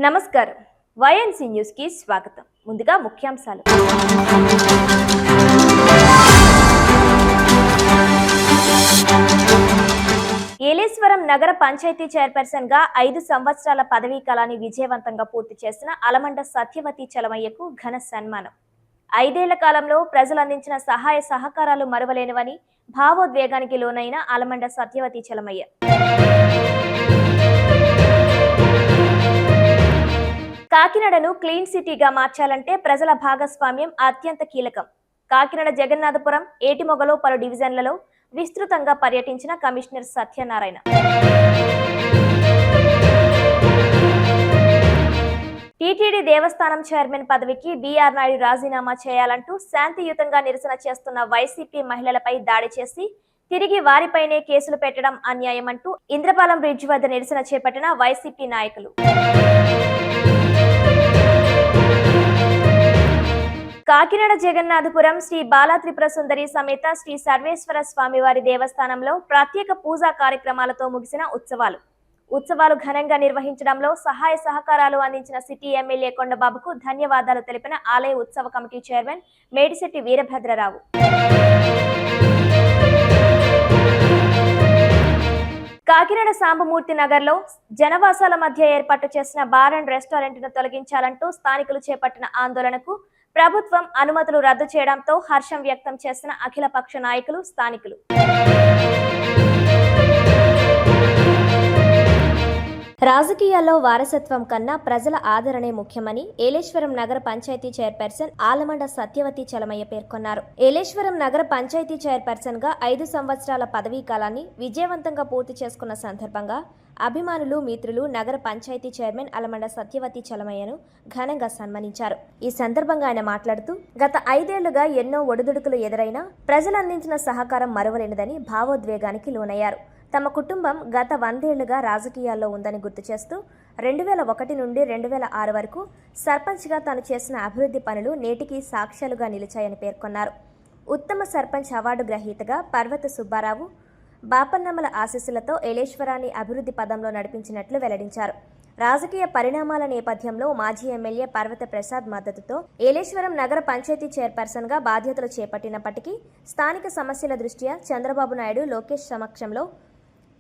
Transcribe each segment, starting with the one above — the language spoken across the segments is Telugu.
నమస్కారం. వైఎన్సీ న్యూస్ కి స్వాగతం. ముందుగా ముఖ్యాంశాలు. ఏలేశ్వరం నగర పంచాయతీ చైర్పర్సన్ గా 5 సంవత్సరాల పదవీ కాలాన్ని విజయవంతంగా పూర్తి చేసిన అలమండ సత్యవతి చలమయ్యకు ఘన సన్మానం. 5 ఏళ్ల కాలంలో ప్రజలు అందించిన సహాయ సహకారాలు మరువలేనివని భావోద్వేగానికి లోనైన అలమండ సత్యవతి చలమయ్య. కాకినాడను క్లీన్ సిటీగా మార్చాలంటే ప్రజల భాగస్వామ్యం అత్యంత కీలకం. కాకినాడ జగన్నాథపురం, ఏటిమొగలో పలు డివిజన్లలో విస్తృతంగా పర్యటించిన కమిషనర్ సత్యనారాయణ. టీటీడీ దేవస్థానం చైర్మన్ పదవికి బీఆర్ నాయుడు రాజీనామా చేయాలంటూ శాంతియుతంగా నిరసన చేస్తున్న వైసీపీ మహిళలపై దాడి చేసి తిరిగి వారిపైనే కేసులు పెట్టడం అన్యాయమంటూ ఇంద్రపాలెం బ్రిడ్జ్ వద్ద నిరసన చేపట్టిన వైసీపీ నాయకులు. కాకినాడ జగన్నాథపురం శ్రీ బాలా త్రిపుర సుందరి సమేత శ్రీ సర్వేశ్వర స్వామివారి దేవస్థానంలో ప్రత్యేక పూజా కార్యక్రమాలతో ముగిసిన ఉత్సవాలు ఘనంగా నిర్వహించడంలో సహాయ సహకారాలు అందించిన సిటీ ఎమ్మెల్యే కొండబాబుకు ధన్యవాదాలు తెలిపిన ఆలయ ఉత్సవ కమిటీ చైర్మన్ మేడిశెట్టి వీరభద్రరావు. కాకినాడ సాంబమూర్తి నగర్లో జనవాసాల మధ్య ఏర్పాటు చేసిన బార్ అండ్ రెస్టారెంట్ ను తొలగించాలంటూ స్థానికులు చేపట్టిన ఆందోళనకు ప్రభుత్వం అనుమతులు రద్దు చేయడంతో హర్షం వ్యక్తం చేసిన అఖిలపక్ష నాయకులు, స్థానికులు. రాజకీయాల్లో వారసత్వం కన్నా ప్రజల ఆదరణే ముఖ్యమని ఏలేశ్వరం నగర పంచాయతీ చైర్పర్సన్ ఆలమండ సత్యవతి చలమయ్య పేర్కొన్నారు. ఏలేశ్వరం నగర పంచాయతీ చైర్పర్సన్ గా 5 సంవత్సరాల పదవీ కాలాన్ని విజయవంతంగా పూర్తి చేసుకున్న సందర్భంగా అభిమానులు, మిత్రులు నగర పంచాయతీ చైర్మన్ ఆలమండ సత్యవతి చలమయ్యను ఘనంగా సన్మానించారు. ఈ సందర్భంగా ఆయన మాట్లాడుతూ, గత 5 ఏళ్లుగా ఎన్నో ఒడిదుడుకులు ఎదురైనా ప్రజలు అందించిన సహకారం మరువలేనిదని భావోద్వేగానికి లోనయ్యారు. తమ కుటుంబం గత 100 ఏళ్లుగా రాజకీయాల్లో ఉందని గుర్తు చేస్తూ 2001 నుండి 2006 వరకు సర్పంచ్గా తాను చేసిన అభివృద్ధి పనులు నేటికి సాక్ష్యాలుగా నిలిచాయని పేర్కొన్నారు. ఉత్తమ సర్పంచ్ అవార్డు గ్రహీతగా పర్వత సుబ్బారావు బాపన్నమ్మల ఆశీస్సులతో ఏలేశ్వరాన్ని అభివృద్ధి పదంలో నడిపించినట్లు వెల్లడించారు. రాజకీయ పరిణామాల నేపథ్యంలో మాజీ ఎమ్మెల్యే పర్వత ప్రసాద్ మద్దతుతో ఏలేశ్వరం నగర పంచాయతీ చైర్పర్సన్ గా బాధ్యతలు చేపట్టినప్పటికీ స్థానిక సమస్యల దృష్ట్యా చంద్రబాబు నాయుడు, లోకేష్ సమక్షంలో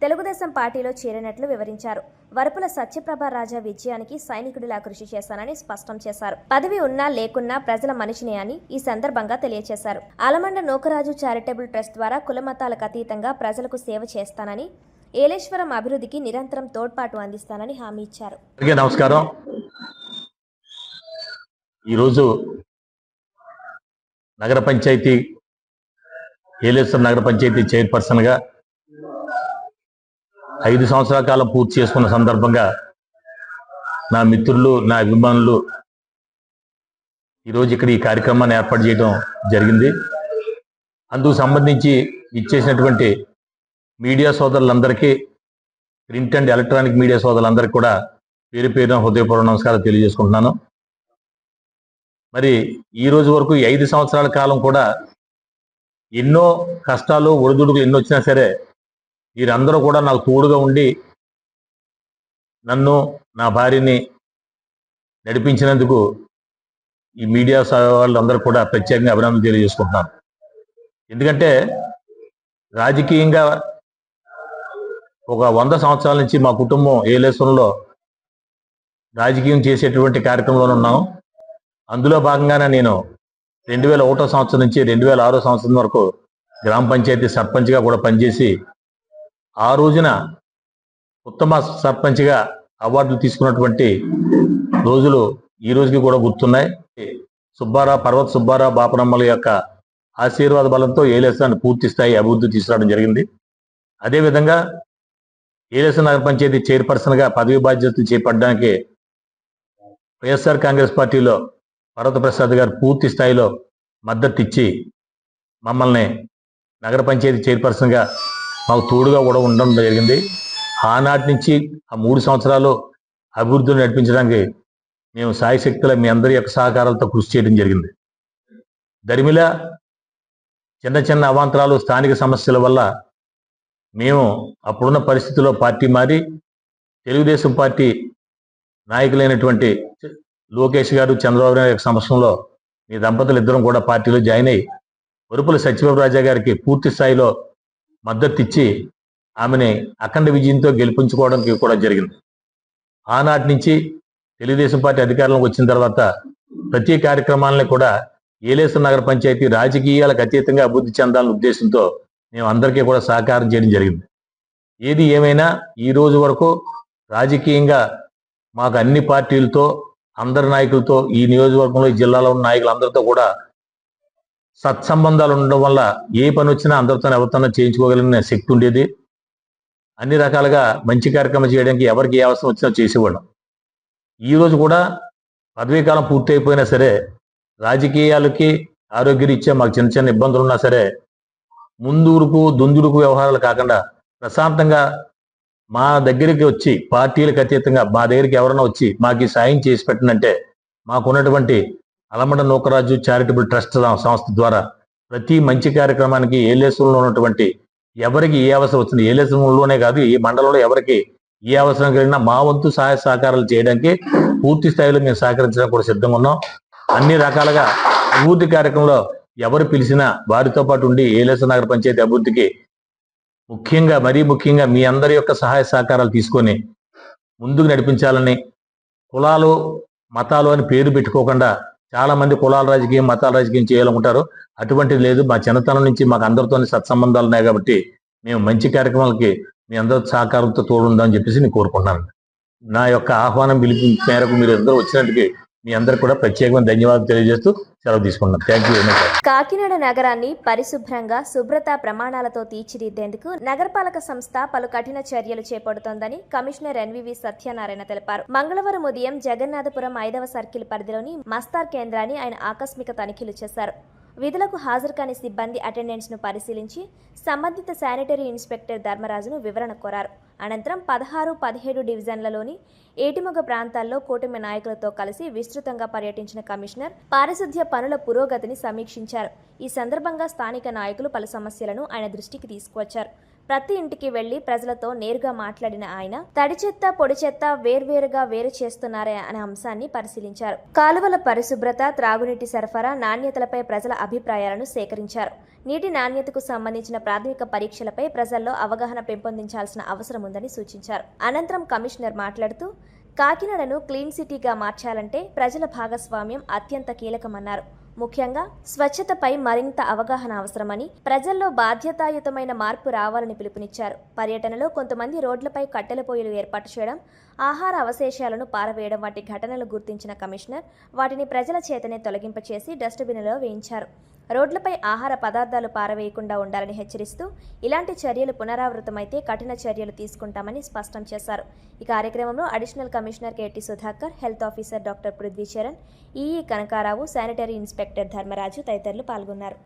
తెలుగుదేశం పార్టీలో చేరినట్లు వివరించారు. వరపుల సత్యప్రభ రాజా విజయానికి సైనికుడిలా కృషి చేశానని స్పష్టం చేశారు. పదవి ఉన్నా లేకున్నా ప్రజల మనిషిని అని ఈ సందర్భంగా తెలియజేశారు. ఆలమండ నోకరాజు చారిటబుల్ ట్రస్ట్ ద్వారా కులమతాలకు అతీతంగా ప్రజలకు సేవ చేస్తానని, ఏలేశ్వరం అభివృద్ధికి నిరంతరం తోడ్పాటు అందిస్తానని హామీ ఇచ్చారు. నమస్కారం. ఈరోజు నగర పంచాయతీ ఏలేశ్వరం నగర పంచాయతీ చైర్పర్సన్ గా 5 సంవత్సరాల కాలం పూర్తి చేసుకున్న సందర్భంగా నా మిత్రులు, నా అభిమానులు ఈరోజు ఇక్కడ ఈ కార్యక్రమాన్ని ఏర్పాటు చేయడం జరిగింది. అందుకు సంబంధించి ఇచ్చేసినటువంటి మీడియా సోదరులందరికీ, ప్రింట్ అండ్ ఎలక్ట్రానిక్ మీడియా సోదరులందరికీ కూడా పేరు పేరున హృదయపూర్వక నమస్కారాలు తెలియజేసుకుంటున్నాను. మరి ఈ రోజు వరకు 5 సంవత్సరాల కాలం కూడా ఎన్నో కష్టాలు, ఒడిదుడుకులు ఎన్నో వచ్చినా సరే వీరందరూ కూడా నాకు తోడుగా ఉండి నన్ను, నా భార్యని నడిపించినందుకు ఈ మీడియా వాళ్ళందరూ కూడా ప్రత్యేకంగా అభినందనలు తెలియజేసుకుంటున్నాను. ఎందుకంటే రాజకీయంగా ఒక 100 సంవత్సరాల నుంచి మా కుటుంబం ఏలేశ్వరంలో రాజకీయం చేసేటువంటి కార్యక్రమంలో ఉన్నాం. అందులో భాగంగానే నేను 2001 సంవత్సరం నుంచి 2006 సంవత్సరం వరకు గ్రామ పంచాయతీ సర్పంచ్గా కూడా పనిచేసి ఆ రోజున ఉత్తమ సర్పంచ్గా అవార్డులు తీసుకున్నటువంటి రోజులు ఈ రోజుకి కూడా గుర్తున్నాయి. పర్వత సుబ్బారావు బాపనమ్మల యొక్క ఆశీర్వాద బలంతో ఏలేశ్వరాన్ని పూర్తి స్థాయి అభివృద్ధి తీసుకురావడం జరిగింది. అదేవిధంగా ఏలేశ్వరం నగర పంచాయతీ చైర్పర్సన్గా పదవి బాధ్యతలు చేపట్టడానికి వైఎస్ఆర్ కాంగ్రెస్ పార్టీలో పర్వత ప్రసాద్ గారు పూర్తి స్థాయిలో మద్దతు ఇచ్చి మమ్మల్ని నగర పంచాయతీ చైర్పర్సన్గా మాకు తోడుగా కూడా ఉండడం జరిగింది. ఆనాటి నుంచి ఆ 3 సంవత్సరాలు అభివృద్ధిని నడిపించడానికి మేము సాయశక్తుల మీ అందరి యొక్క సహకారాలతో కృషి చేయడం జరిగింది. దరిమిల చిన్న చిన్న అవాంతరాలు, స్థానిక సమస్యల వల్ల మేము అప్పుడున్న పరిస్థితుల్లో పార్టీ మారి తెలుగుదేశం పార్టీ నాయకులైనటువంటి లోకేష్ గారు, చంద్రబాబు నాయుడు గారి సమక్షంలో మీ దంపతులు ఇద్దరం కూడా పార్టీలో జాయిన్ అయ్యి వరుపుల సత్యబాబు రాజా గారికి పూర్తి స్థాయిలో మద్దతు ఇచ్చి ఆమెని అఖండ విజయంతో గెలిపించుకోవడానికి కూడా జరిగింది. ఆనాటి నుంచి తెలుగుదేశం పార్టీ అధికారంలోకి వచ్చిన తర్వాత ప్రతి కార్యక్రమాలని కూడా ఏలేశ్వరం నగర పంచాయతీ రాజకీయాలకు అతీతంగా అభివృద్ధి చెందాలనే ఉద్దేశంతో మేము అందరికీ కూడా సహకారం చేయడం జరిగింది. ఏది ఏమైనా ఈ రోజు వరకు రాజకీయంగా మాకు అన్ని పార్టీలతో, అందరి నాయకులతో, ఈ నియోజకవర్గంలో, ఈ జిల్లాలో ఉన్న నాయకులందరితో కూడా సత్సంబంధాలు ఉండడం వల్ల ఏ పని వచ్చినా అందరితో ఎవరితోనో చేయించుకోగలిగిన శక్తి ఉండేది. అన్ని రకాలుగా మంచి కార్యక్రమం చేయడానికి ఎవరికి ఏ అవసరం వచ్చినా చేసేవాళ్ళం. ఈ రోజు కూడా పదవీకాలం పూర్తి అయిపోయినా సరే రాజకీయాలకి ఆరోగ్యరీత్యా మాకు చిన్న చిన్న ఇబ్బందులు ఉన్నా సరే ముందుకు దుందుడుకు వ్యవహారాలు కాకుండా ప్రశాంతంగా మా దగ్గరికి వచ్చి పార్టీలకు అతీతంగా మా దగ్గరికి ఎవరైనా వచ్చి మాకు ఈ సాయం చేసి పెట్టినంటే మాకున్నటువంటి అలమడ నూకరాజు చారిటబుల్ ట్రస్ట్ సంస్థ ద్వారా ప్రతి మంచి కార్యక్రమానికి ఏలేశ్వరంలో ఉన్నటువంటి ఎవరికి ఏ అవసరం వచ్చింది, ఏలేశ్వరంలోనే కాదు ఈ మండలంలో ఎవరికి ఏ అవసరం కలిగినా మా వంతు సహాయ సహకారాలు చేయడానికి పూర్తి స్థాయిలో మేము సహకరించడానికి కూడా సిద్ధంగా ఉన్నాం. అన్ని రకాలుగా అభివృద్ధి కార్యక్రమంలో ఎవరు పిలిచినా వారితో పాటు ఉండి ఏలేశ్వరం నగర పంచాయతీ అభివృద్ధికి మరీ ముఖ్యంగా మీ అందరి యొక్క సహాయ సహకారాలు తీసుకొని ముందుకు నడిపించాలని, కులాలు మతాలు అని పేరు పెట్టుకోకుండా చాలా మంది కులాల రాజకీయం, మతాల రాజకీయం చేయాలనుకుంటారు. అటువంటిది లేదు. మా చిన్నతనం నుంచి మాకు అందరితో సత్సంబంధాలు ఉన్నాయి కాబట్టి మేము మంచి కార్యక్రమాలకి మీ అందరి సహకారంతో తోడుందని చెప్పేసి నేను కోరుకుంటున్నాను. నా యొక్క ఆహ్వానం పిలిపి మేరకు మీరు అందరూ వచ్చినందుకు మీ అందరికి కూడా ప్రత్యేకమైన ధన్యవాదాలు తెలియజేస్తూ సెలవు తీసుకుంటున్నాను. Thank you very much. Kakinada నగరాన్ని పరిశుభ్రంగా, శుభ్రతా ప్రమాణాలతో తీర్చిదిద్దేందుకు నగరపాలక సంస్థ పలు కఠిన చర్యలు చేపడుతోందని కమిషనర్ ఎన్వివి సత్యనారాయణ తెలిపారు. మంగళవారం ఉదయం జగన్నాథపురం 5వ సర్కిల్ పరిధిలోని మస్తార్ కేంద్రాన్ని ఆయన ఆకస్మిక తనిఖీలు చేశారు. విధులకు హాజరు కాని సిబ్బంది అటెండెన్స్ ను పరిశీలించి సంబంధిత శానిటరీ ఇన్స్పెక్టర్ ధర్మరాజును వివరణ కోరారు. అనంతరం 16, 17 డివిజన్లలోని ఏటిమొగ ప్రాంతాల్లో కూటమి నాయకులతో కలిసి విస్తృతంగా పర్యటించిన కమిషనర్ పారిశుధ్య పనుల పురోగతిని సమీక్షించారు. ఈ సందర్భంగా స్థానిక నాయకులు పలు సమస్యలను ఆయన దృష్టికి తీసుకువచ్చారు. ప్రతి ఇంటికి వెళ్లి ప్రజలతో నేరుగా మాట్లాడిన ఆయన తడి చెత్త, పొడి చెత్త వేర్వేరుగా వేరు చేస్తున్నారే అనే అంశాన్ని పరిశీలించారు. కాలువల పరిశుభ్రత, త్రాగునీటి సరఫరా, నాణ్యతలపై ప్రజల అభిప్రాయాలను సేకరించారు. నీటి నాణ్యతకు సంబంధించిన ప్రాథమిక పరీక్షలపై ప్రజల్లో అవగాహన పెంపొందించాల్సిన అవసరం ఉందని సూచించారు. అనంతరం కమిషనర్ మాట్లాడుతూ కాకినాడను క్లీన్ సిటీగా మార్చాలంటే ప్రజల భాగస్వామ్యం అత్యంత కీలకమన్నారు. ముఖ్యంగా స్వచ్ఛతపై మరింత అవగాహన అవసరమని, ప్రజల్లో బాధ్యతాయుతమైన మార్పు రావాలని పిలుపునిచ్చారు. పర్యటనలో కొంతమంది రోడ్లపై కట్టెల పొయ్యిలు ఏర్పాటు చేయడం, ఆహార అవశేషాలను పారవేయడం వంటి ఘటనలు గుర్తించిన కమిషనర్ వాటిని ప్రజల చేతనే తొలగింపచేసి డస్ట్బిన్లో వేయించారు. రోడ్లపై ఆహార పదార్థాలు పారవేయకుండా ఉండాలని హెచ్చరిస్తూ ఇలాంటి చర్యలు పునరావృతమైతే కఠిన చర్యలు తీసుకుంటామని స్పష్టం చేశారు. ఈ కార్యక్రమంలో additional commissioner KT Sudhakar, health officer doctor Prithvi Charan, EE Kanakarao, sanitary inspector Dharmaraju తదితరులు పాల్గొన్నారు.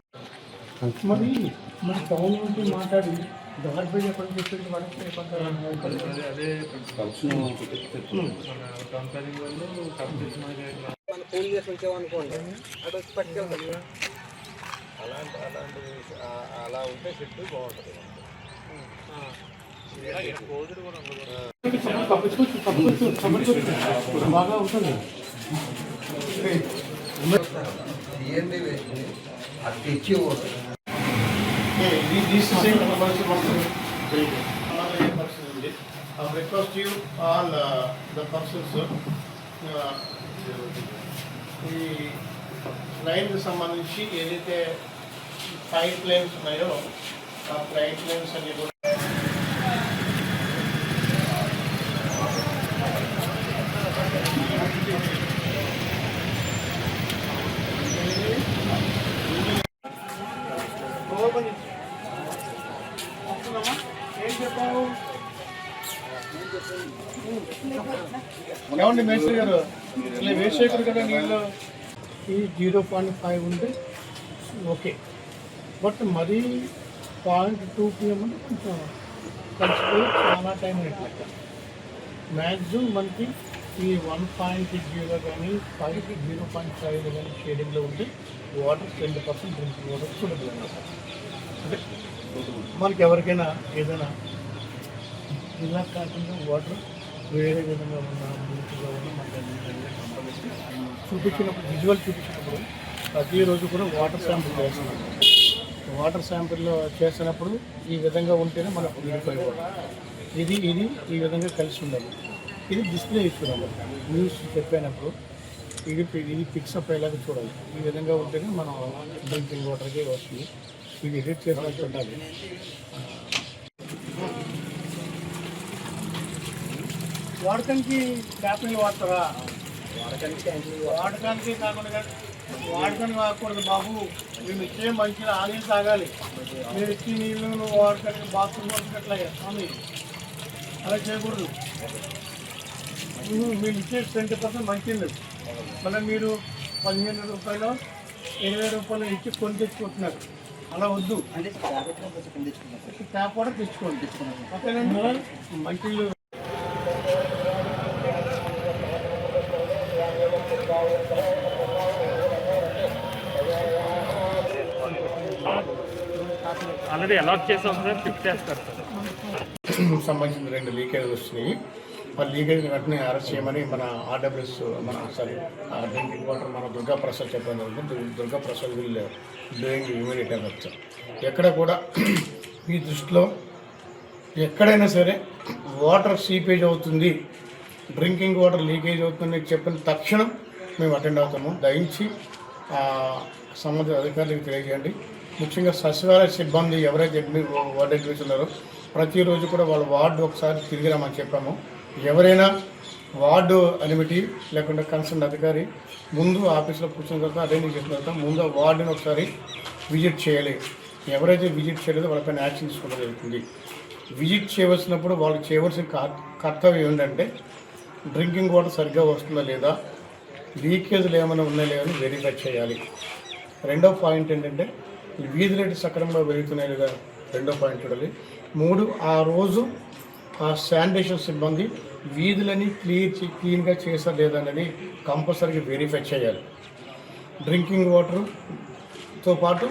అలా ఉంటే చెట్టు బాగుంటుంది. బాగా ఉంటుంది. అది తెచ్చి request you all the persons ఈ లైన్కి సంబంధించి ఏదైతే పైప్ లైన్స్ ఉన్నాయో ఆ పైప్ లైన్స్ అన్ని కూడా ఏం చెప్పావు? ఏమండి మేస్త్రి గారు, ఇలా వేస్ట్ చేయకూడదు కదా నీళ్ళు. ఈ 0.5 ఉంది ఓకే, బట్ మరీ 0.2 PM అంటే కొంచెం కలిసిపోయి చాలా టైం అయినట్లయితే మ్యాక్సిమం మనకి ఈ 1.0 కానీ 0.5 కానీ షేడింగ్లో ఉంటే వాటర్ 20% డ్రింకింగ్ వాటర్ సూటబుల్ అన్నమాట. అంటే మనకి ఎవరికైనా ఏదైనా ఇలా కాకుండా వాటర్ వేరే విధంగా ఉన్న నీటిలో ఉన్న మన కంపల్సరీ చూపించినప్పుడు విజువల్ చూపించినప్పుడు ప్రతిరోజు కూడా వాటర్ శాంపిల్ చేస్తున్నాం. వాటర్ శాంపిల్లో చేసినప్పుడు ఈ విధంగా ఉంటేనే మనకు ప్యూరిఫై వాటర్. ఇది ఈ విధంగా కలిసి ఉండాలి. ఇది డిస్ప్లే ఇస్తున్నాము న్యూస్ చెప్పినప్పుడు ఇది ఫిక్సప్ అయ్యేలాగా చూడాలి. ఈ విధంగా ఉంటేనే మనం డ్రింకింగ్ వాటర్కి వస్తుంది. ఇది ఎడిట్ చేసినట్టు ఉండాలి. వాడకానికి ట్యాప్ నీళ్ళు వాడతారా? వాడకానికి కాకుండా వాడకానికి వాడకూడదు బాబు. మేము ఇచ్చే మంచిగా ఆగి తాగాలి. మీరు ఇచ్చే నీళ్ళు నువ్వు వాడకానికి బాత్రూమ్ వాడుకున్నట్లాగే స్వామి అలా చేయకూడదు. మీరు ఇచ్చే 20% మంచిది. మళ్ళీ మీరు 15 రూపాయలు 20 రూపాయలు ఇచ్చి కొని తెచ్చుకుంటున్నారు. అలా వద్దు. ట్యాప్ కూడా తెచ్చుకోండి. ఓకేనండి. మంచి ఆల్రెడీ అలాట్ చేసాం సార్, షిఫ్ట్ చేస్తారు సార్. సంబంధించిన 2 లీకేజ్లు వస్తున్నాయి. మరి లీకేజ్ వెంటనే అరెస్ట్ చేయమని మన ఆర్డబ్ల్యూఎస్ డ్రింకింగ్ వాటర్ మన దుర్గా ప్రసాద్ చెప్పడం జరిగింది. Durga Prasad will doing immediate effects. ఎక్కడ కూడా ఈ దృష్టిలో ఎక్కడైనా సరే వాటర్ సీపేజ్ అవుతుంది, డ్రింకింగ్ వాటర్ లీకేజ్ అవుతుంది చెప్పిన తక్షణం మేము అటెండ్ అవుతాము. దయించి సంబంధిత అధికారులకు తెలియజేయండి. ముఖ్యంగా సచివాలయ సిబ్బంది ఎవరైతే వార్డు అడ్మిన్స్ ఉన్నారో ప్రతిరోజు కూడా వాళ్ళ వార్డు ఒకసారి తిరిగి రమ్మని చెప్పాము. ఎవరైనా వార్డు అనిమిటీ లేకుండా కన్సర్న్ అధికారి ముందు ఆఫీస్లో కూర్చున్న తర్వాత అటెండింగ్ చేసిన తర్వాత ముందు వార్డుని ఒకసారి విజిట్ చేయాలి. ఎవరైతే విజిట్ చేయలేదో వాళ్ళపైన యాక్షన్ తీసుకోవడం జరుగుతుంది. విజిట్ చేయవలసినప్పుడు వాళ్ళు చేయవలసిన కర్తవ్యం ఏంటంటే డ్రింకింగ్ వాటర్ సరిగ్గా వస్తుందా లేదా, లీకేజ్లు ఏమైనా ఉన్నాయా లేదా అని వెరిఫై చేయాలి. రెండో పాయింట్ ఏంటంటే వీధి రేటు సక్రమంగా పెరుగుతున్నాయి లేదా రెండో పాయింట్ చూడాలి. 3 ఆ రోజు ఆ శానిటేషన్ సిబ్బంది వీధులని క్లీన్గా చేసా లేదా అనేది కంపల్సరీగా వెరిఫై చేయాలి. డ్రింకింగ్ వాటర్తో పాటు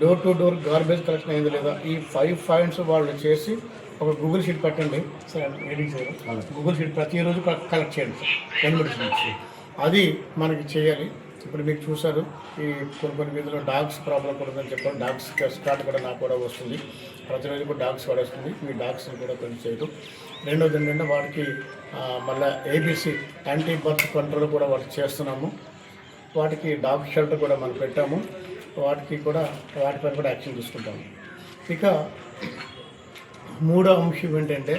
door to door garbage collection అయింది లేదా ఈ 5 పాయింట్స్ వాళ్ళు చేసి ఒక గూగుల్ షీట్ పెట్టండి సార్. ఎడిట్ చేయాలి. గూగుల్ షీట్ ప్రతిరోజు కలెక్ట్ చేయండి సార్ 10 minutes నుంచి. అది మనకి చేయాలి. ఇప్పుడు మీరు చూసారు ఈ కొన్ని వీధిలో డాగ్స్ ప్రాబ్లం కూడా ఉందని చెప్పారు. డాగ్స్ స్టార్ట్ కూడా నాకు కూడా వస్తుంది. ప్రతిరోజు కూడా డాగ్స్ కూడా వస్తుంది. మీ డాగ్స్ని కూడా కొంచెం చేయడం. రెండోది ఏంటంటే వాటికి మళ్ళీ ఏబీసీ యాంటీ బర్త్ కంట్రోల్ కూడా వాటికి చేస్తున్నాము. వాటికి డాగ్ షెల్టర్ కూడా మనం పెట్టాము. వాటిపైన కూడా యాక్షన్ తీసుకుంటాము. ఇక 3వ అంశం ఏంటంటే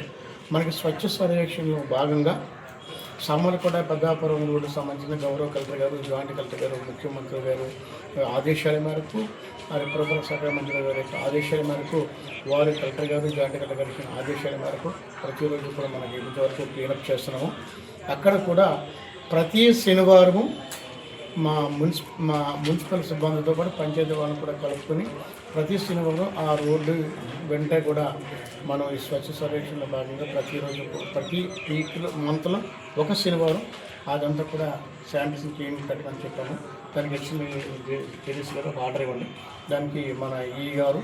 మనకి స్వచ్ఛ సర్వేక్షణలో భాగంగా సామర్లకోట పెద్దాపురం రోడ్డు సంబంధించిన గౌరవ కలెక్టర్ గారు, జాయింట్ కలెక్టర్ గారు, ముఖ్యమంత్రి గారు ఆదేశాల మేరకు, పురపాలక శాఖ మంత్రి గారి ఆదేశాల మేరకు, వారి కలెక్టర్ గారు, జాయింట్ కలెక్టర్ గారి ఆదేశాల మేరకు ప్రతిరోజు కూడా మనకి ఇంతవరకు క్లీనప్ చేస్తున్నాము. అక్కడ కూడా ప్రతి శనివారము మా మున్సిపల్ సిబ్బందితో కూడా పంచాయతీ వాళ్ళని కూడా కలుపుకొని ప్రతి శనివారం ఆ రోడ్డు వెంట కూడా మనం ఈ స్వచ్ఛ సర్వేక్షణలో భాగంగా ప్రతిరోజు ప్రతి మంత్లో ఒక శనివారం అదంతా కూడా శానిటేషన్ క్లీనింగ్ పెట్టమని చెప్పాము. దానికి వచ్చిన కేడీసీ గారు ఆర్డర్ ఇవ్వండి. దానికి మన ఈ గారు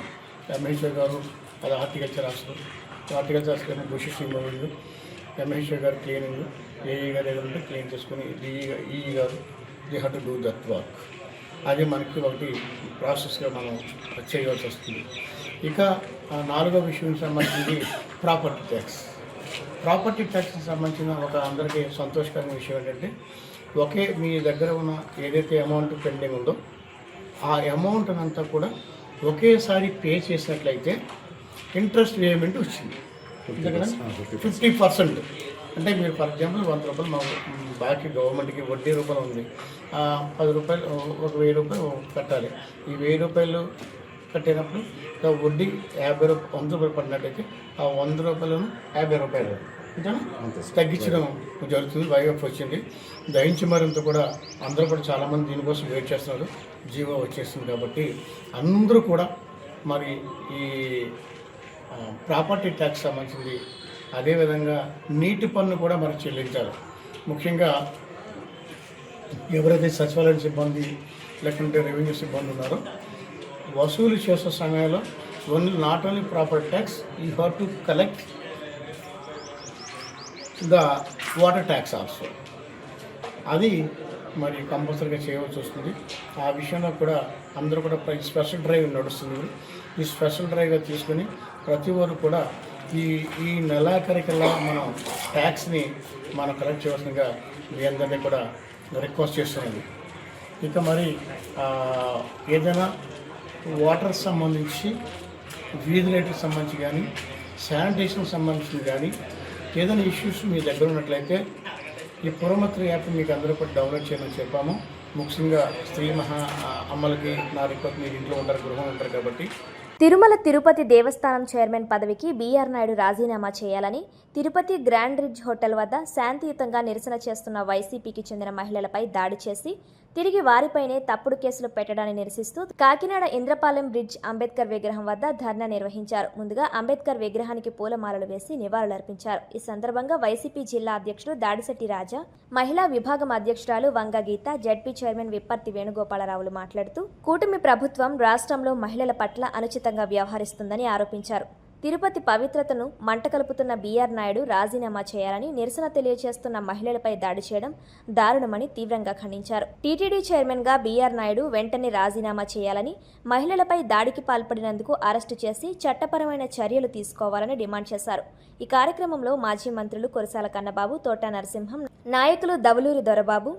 ఎంహెచ్ఓ గారు అది horticulture hospital Bhushi Srimohan MHO గారు క్లీనింగ్, ఏఈ గారు ఏదంటే క్లీన్ చేసుకుని ఈ గారు they have to do that work. అది మనకి ఒకటి ప్రాసెస్గా మనం చేయవలసి వస్తుంది. ఇక 4వ విషయం సంబంధించి ప్రాపర్టీ ట్యాక్స్. ప్రాపర్టీ ట్యాక్స్కి సంబంధించిన ఒక అందరికీ సంతోషకరమైన విషయం ఏంటంటే మీ దగ్గర ఉన్న ఏదైతే అమౌంట్ పెండింగ్ ఉందో ఆ అమౌంట్ అంతా కూడా ఒకేసారి పే చేసినట్లయితే ఇంట్రెస్ట్ పేమెంట్ వచ్చింది. 50%. అంటే మీరు ఫర్ ఎగ్జాంపుల్ 100 రూపాయలు మా బాకీ గవర్నమెంట్కి వడ్డీ రూపాయలు ఉంది. 10 రూపాయలు, ఒక 1000 రూపాయలు కట్టాలి. ఈ 1000 రూపాయలు కట్టినప్పుడు వడ్డీ 50 రూపాయలు 100 రూపాయలు పడినట్టయితే ఆ 100 రూపాయలను 50 రూపాయలు తగ్గించడం జరుగుతుంది. వైఎఫ్ వచ్చింది. దయించి మరింత కూడా అందరూ కూడా చాలామంది దీనికోసం వెయిట్ చేస్తున్నారు. జీవో వచ్చేస్తుంది కాబట్టి అందరూ కూడా మరి ఈ ప్రాపర్టీ ట్యాక్స్ సంబంధించింది, అదేవిధంగా నీటి పన్ను కూడా మరి చెల్లించాలి. ముఖ్యంగా ఎవరైతే సచివాలయ సిబ్బంది లేకుంటే రెవెన్యూ సిబ్బంది ఉన్నారో వసూలు చేసే సమయంలో not only property tax, you have to collect the water tax also. అది మరి కంపల్సరీగా చేయవలసి వస్తుంది. ఆ విషయంలో కూడా అందరూ కూడా స్పెషల్ డ్రైవ్ నడుస్తుంది. ఈ స్పెషల్ డ్రైవ్గా తీసుకొని ప్రతి ఒక్కరు కూడా ఈ నెలాఖరికల్లా మనం ట్యాక్స్ని మనం కలెక్ట్ చేయవలసిందిగా మీ అందరినీ కూడా రిక్వెస్ట్ చేస్తున్నది. ఇక మరి ఏదైనా వాటర్ సంబంధించి, వీధి లైట్కి సంబంధించి కానీ, శానిటేషన్కి సంబంధించి కానీ ఏదైనా ఇష్యూస్ మీ దగ్గర ఉన్నట్లయితే ఈ పురమత్ర యాప్ మీకు అందరూ కూడా డౌన్లోడ్ చేయమని చెప్పాము. ముఖ్యంగా స్త్రీ అమ్మలకి నా రిక్వెస్ట్, మీరు ఇంట్లో ఉంటారు, గృహం ఉంటారు కాబట్టి. తిరుమల తిరుపతి దేవస్థానం చైర్మన్ పదవికి బీఆర్ నాయుడు రాజీనామా చేయాలని తిరుపతి గ్రాండ్ రిడ్జ్ హోటల్ వద్ద శాంతియుతంగా నిరసన చేస్తున్న వైసీపీకి చెందిన మహిళలపై దాడి చేసి తిరిగి వారిపైనే తప్పుడు కేసులు పెట్టడాన్ని నిరసిస్తూ కాకినాడ ఇంద్రపాలెం బ్రిడ్జ్ అంబేద్కర్ విగ్రహం వద్ద ధర్నా నిర్వహించారు. ముందుగా అంబేద్కర్ విగ్రహానికి పూలమాలలు వేసి నివాళులర్పించారు. ఈ సందర్భంగా వైసీపీ జిల్లా అధ్యక్షుడు దాడిశెట్టి రాజా, మహిళా విభాగం అధ్యక్షురాలు వంగ గీత, జడ్పీ చైర్మన్ విప్పర్తి వేణుగోపాలరావులు మాట్లాడుతూ కూటమి ప్రభుత్వం రాష్ట్రంలో మహిళల పట్ల అనుచితంగా వ్యవహరిస్తుందని ఆరోపించారు. తిరుపతి పవిత్రతను మంటకలుపుతున్న బీఆర్ నాయుడు రాజీనామా చేయాలని, నిరసన తెలియజేస్తున్న మహిళలపై దాడి చేయడం దారుణమని తీవ్రంగా ఖండించారు. టీటీడీ చైర్మన్గా బీఆర్ నాయుడు వెంటనే రాజీనామా చేయాలని, మహిళలపై దాడికి పాల్పడినందుకు అరెస్టు చేసి చట్టపరమైన చర్యలు తీసుకోవాలని డిమాండ్ చేశారు. ఈ కార్యక్రమంలో మాజీ మంత్రులు కురసాల కన్నబాబు, తోట నరసింహం, నాయకులు దవులూరి దొరబాబు,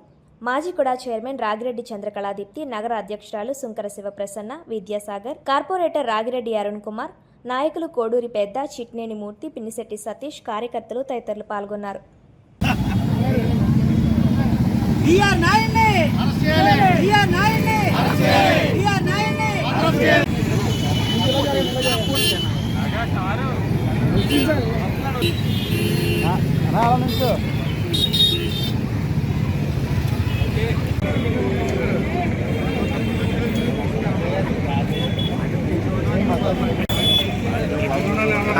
మాజీ కుడా చైర్మన్ రాగిరెడ్డి చంద్రకళాదీప్తి, నగర అధ్యక్షురాలు సుంకర శివప్రసన్న, విద్యాసాగర్, కార్పొరేటర్ రాగిరెడ్డి అరుణ్ కుమార్, నాయకులు కోడూరి పెద్ద, చిట్నేని మూర్తి, పిన్నిశెట్టి సతీష్, కార్యకర్తలు తదితరులు పాల్గొన్నారు.